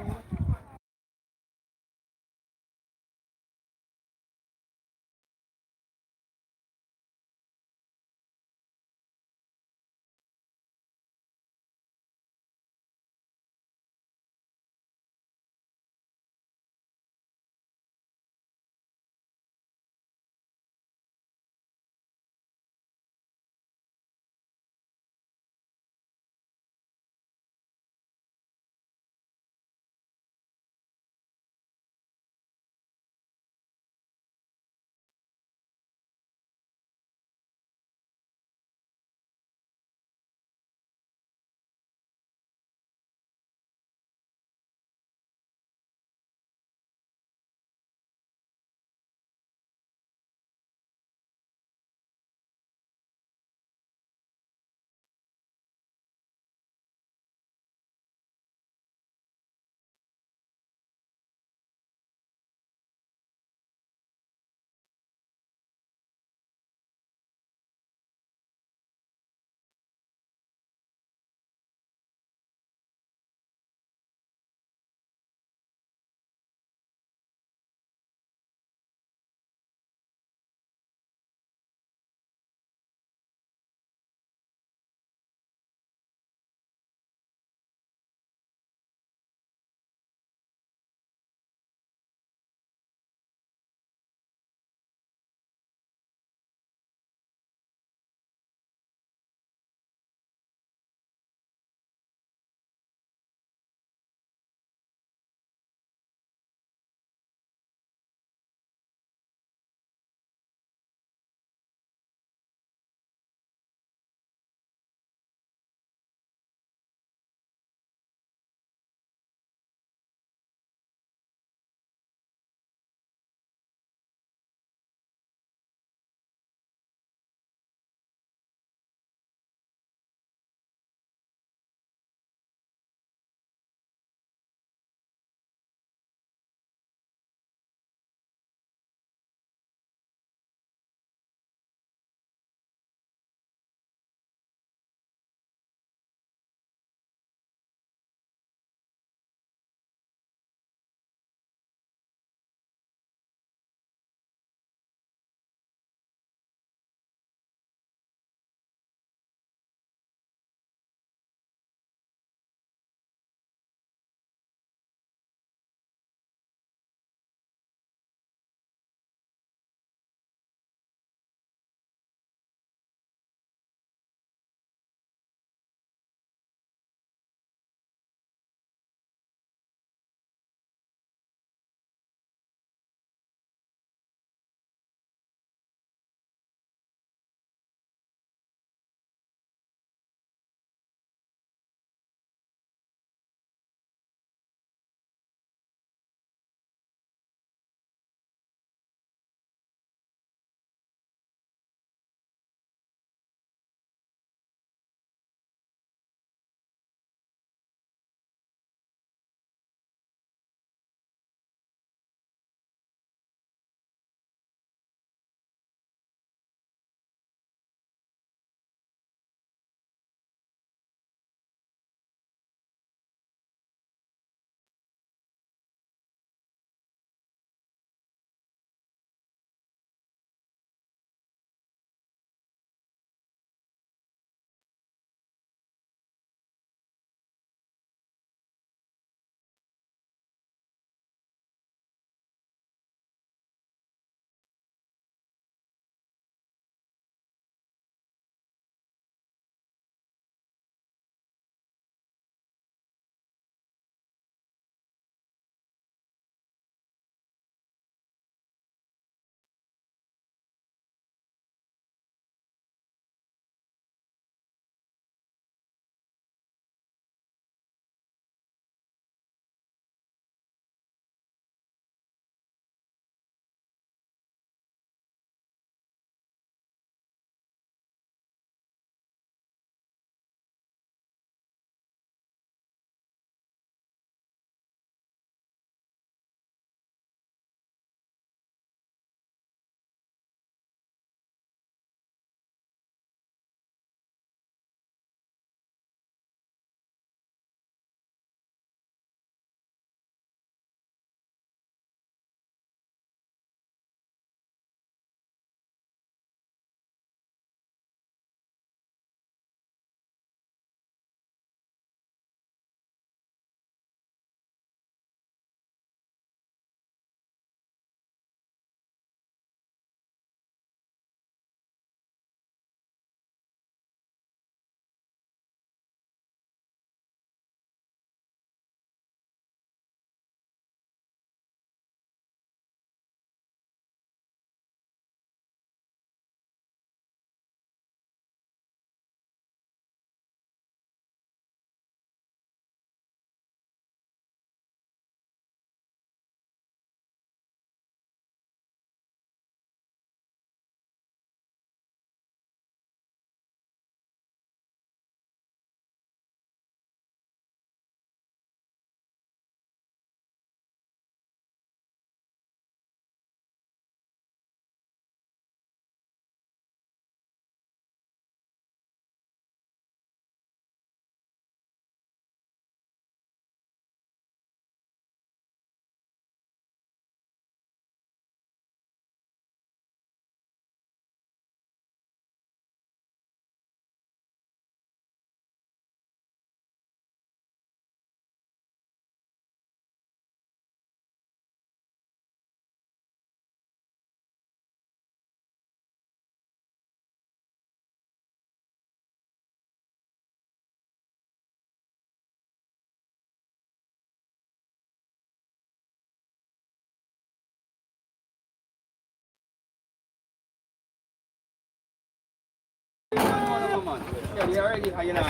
Yeah, they already are, you know.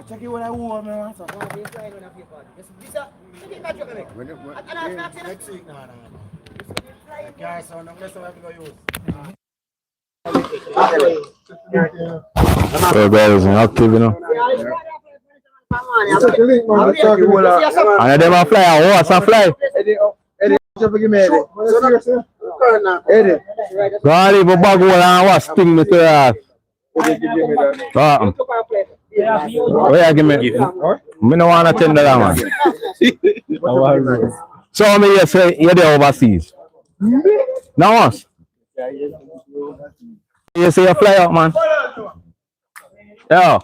Check it what I want, man. Next week, no. Okay, so now let's have to go use. So guys, I'm active, you know. And them a fly, and what's a fly? Go on, leave a bag hole and what sting me to your ass. Where you give me? Me no want $10, man. So me you say you're there overseas. Now what? You say you fly out, man. Yeah.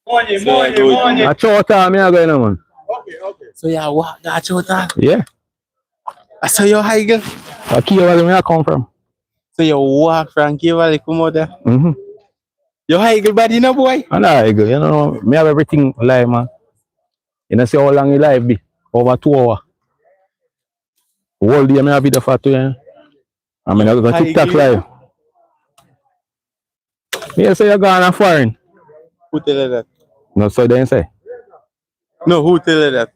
Money. I choke time me going on, man. Okay. So yeah, what? That's what that. Yeah. I saw your high girl. I keep where I come from. So you walk from Kivali come out there. Mm-hmm. Your high girl body, no boy. I know, you know, me have everything live, man. You know, see how long you live be? Over 2 hours. Whole day me have video for 2 years. I mean, I go TikTok live. Me say you're gone foreign. Who tell you that? No, so they say. No, who tell you that?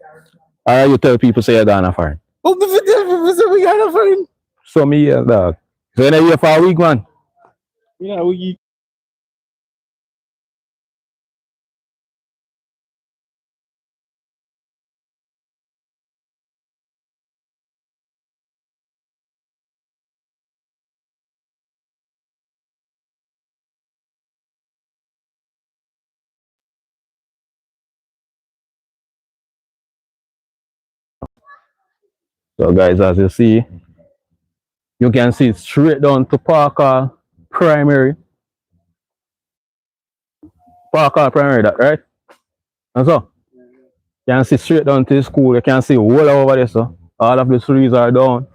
Or you tell people say you're gone foreign. Who tell people say we got a foreign? So me here, dog. So you're here for a week, man. Yeah, we. So guys, as you see, you can see straight down to Parker Primary. Parker Primary, that right? And so, you can see straight down to the school. You can see all over there, so all of the trees are down.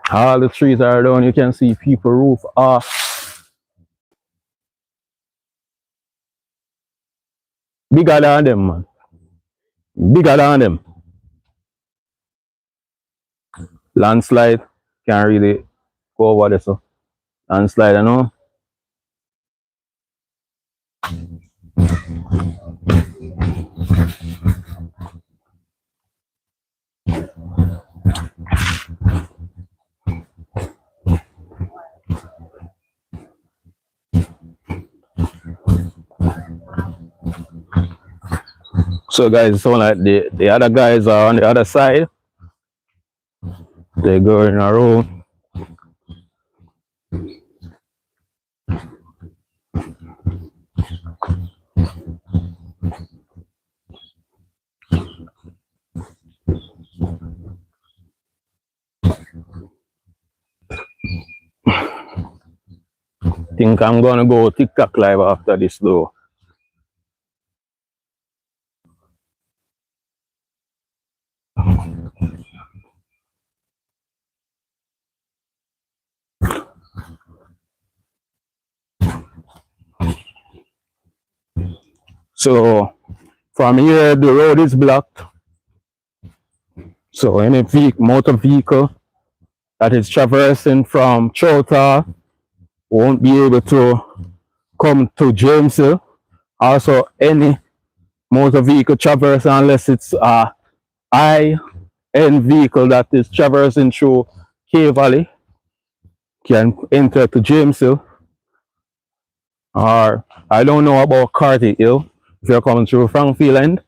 All the trees are down. You can see people roof off. Bigger than them, man. Bigger than them. Landslide can't really go over there, so landslide, you know. So guys, it's like the other guys are on the other side. They're going around. Think I'm gonna go TikTok live after this though. So from here the road is blocked. So any motor vehicle that is traversing from S.H.A.R.E won't be able to come to Jamesville. Also any motor vehicle traversing unless it's a high-end vehicle that is traversing through K-Valley can enter to Jamesville. Or I don't know about Carty Hill if you're coming through Frankfield End.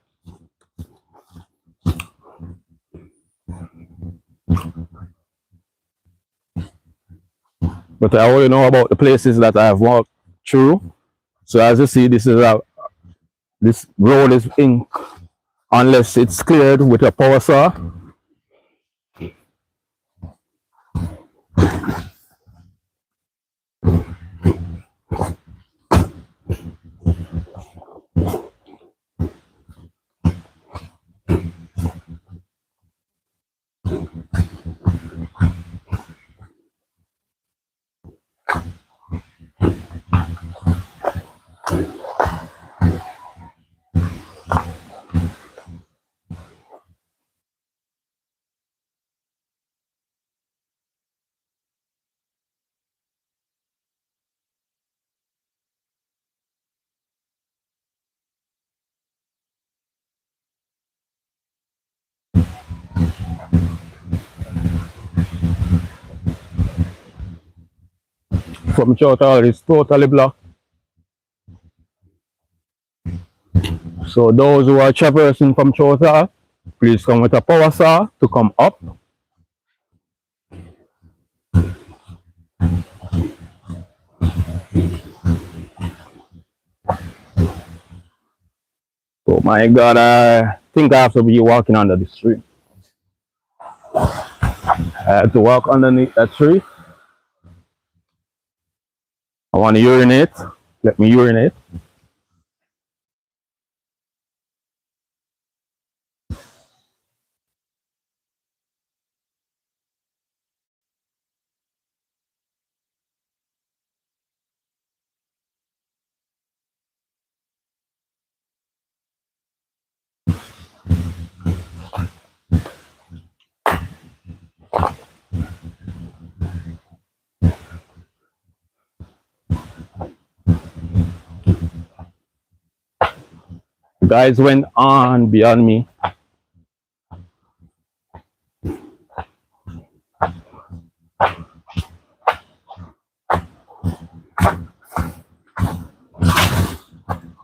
But I only know about the places that I've walked through. So as you see, this road is in unless it's cleared with a power saw. from Chota is totally blocked. So those who are traversing from Chota, please come with a power saw to come up. Oh my God, I think I have to be walking under the tree. I have to walk underneath that tree. I want to urinate. Let me urinate. The guys went on beyond me.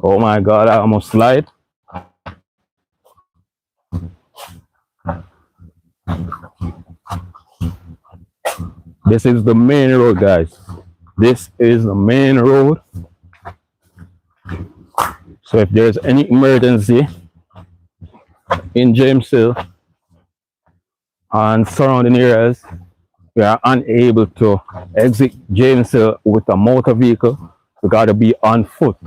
Oh my God, I almost slide. This is the main road, guys. This is the main road. So if there's any emergency in James Hill and surrounding areas, we are unable to exit James Hill with a motor vehicle. We gotta be on foot.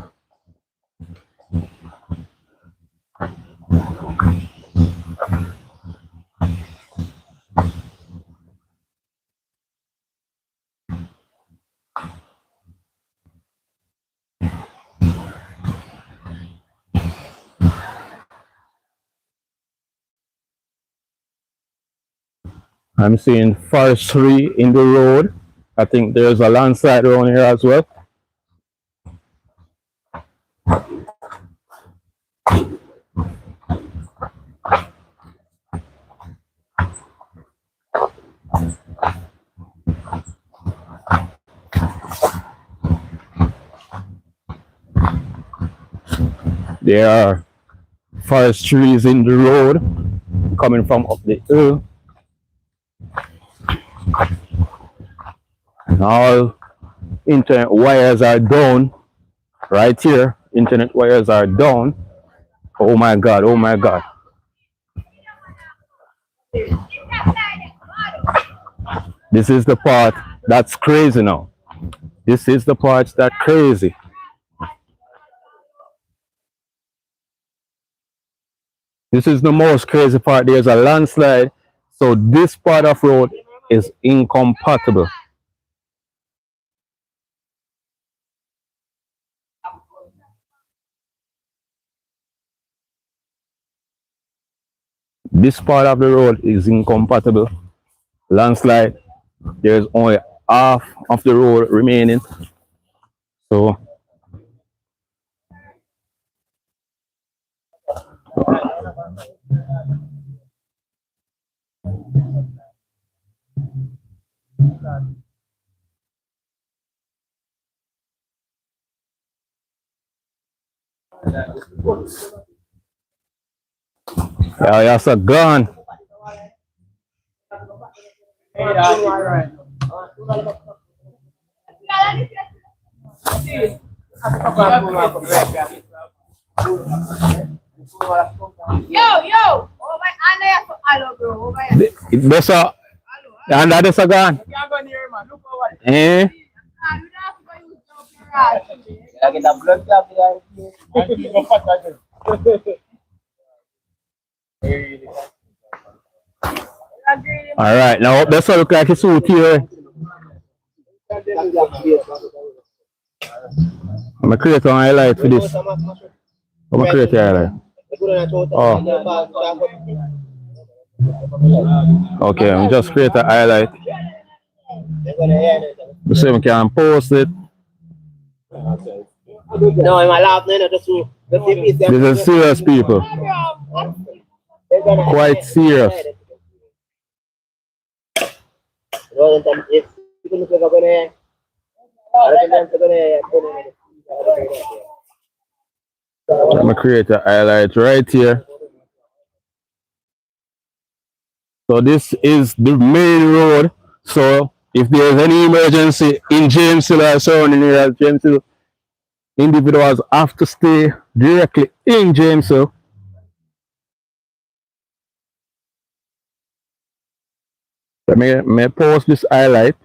I'm seeing S.H.A.R.E in the road. I think there's a landslide around here as well. There are forest trees in the road coming from up the hill. And all internet wires are down right here. Internet wires are down. Oh my God, oh my God. This is the part that's crazy now. This is the part that's crazy. This is the most crazy part. There's a landslide. So this part of road is incompatible. This part of the road is incompatible. Landslide. There's only half of the road remaining. So yeah, that's a gun. Yo! Oh my Anna for hello bro. That's a and that is a gun. Eh? All right, now that's what look like a suit here. I'm gonna create an highlight for this. I'm gonna create a highlight. Oh. Okay, I'm just create a highlight. So we can post it. No, I'm laughing. This is serious, people. Quite serious. Let me create a highlight right here. So this is the main road. So if there's any emergency in Jamesville or surrounding areas, Jamesville, individuals have to stay directly in Jamesville. Let me post this highlight.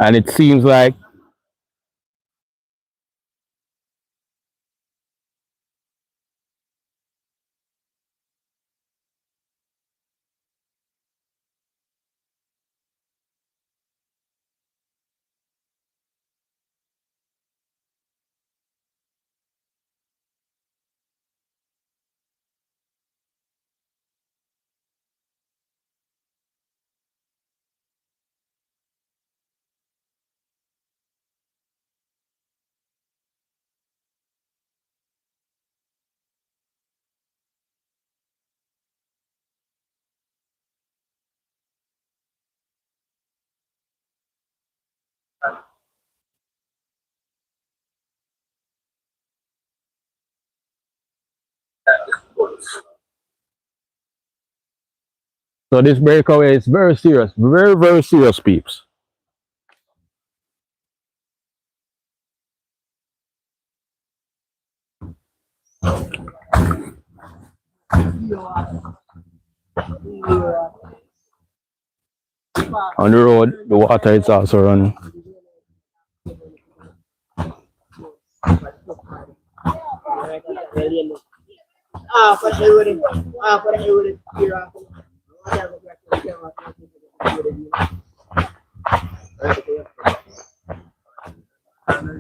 And it seems like so this breakaway is very serious, very, very serious, peeps. On the road, the water is also running.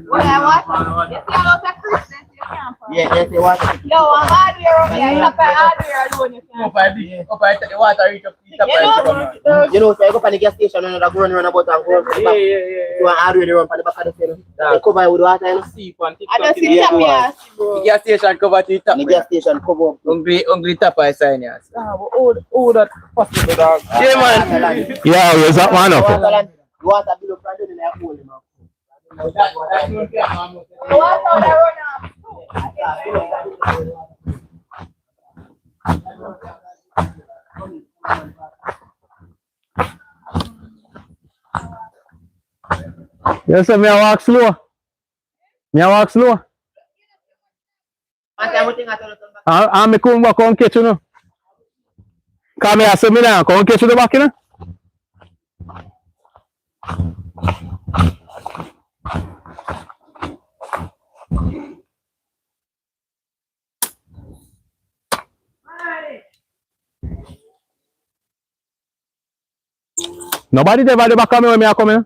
What I want? You see a lot of Christians you can't find. Yeah, that's the water. Yo, I'm hardware up here. You're hardware alone you can't find. The water reach up. You know, so I go for the gas station and I go run about and go. Yeah. You want hardware to run for the back of the field. They cover with water, you know. I don't see tap yes, bro. The gas station cover to the top. The gas station cover up. Hungry tapper is sign, yes. Oh, that possible, dog. Yeah, man. Yeah, where's that man up? Water below front in the hole, you know. Yes, sir, me I walk slow. Me I walk slow. I'm me come back on catch you know. Come here, so me now come catch you the back, you know. Nobody there by the back of me when me are coming.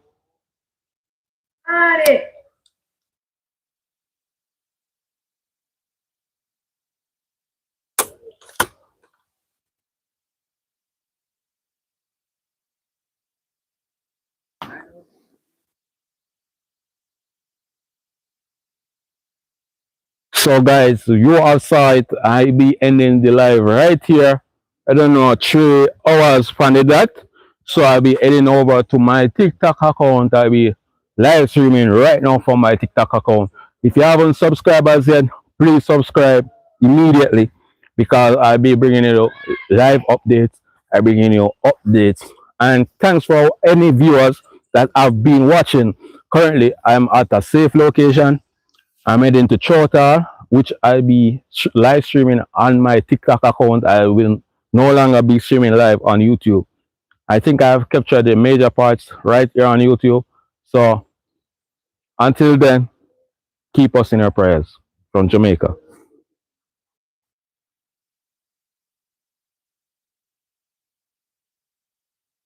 So guys, you outside, I be ending the live right here. I don't know, 3 hours from the dot. So I'll be heading over to my TikTok account. I'll be live streaming right now from my TikTok account. If you haven't subscribed as yet, please subscribe immediately because I'll be bringing you live updates. I'll be bringing you updates. And thanks for any viewers that have been watching. Currently, I'm at a safe location. I'm heading to S.H.A.R.E, which I'll be live streaming on my TikTok account. I will no longer be streaming live on YouTube. I think I've captured the major parts right here on YouTube. So until then, keep us in your prayers from Jamaica.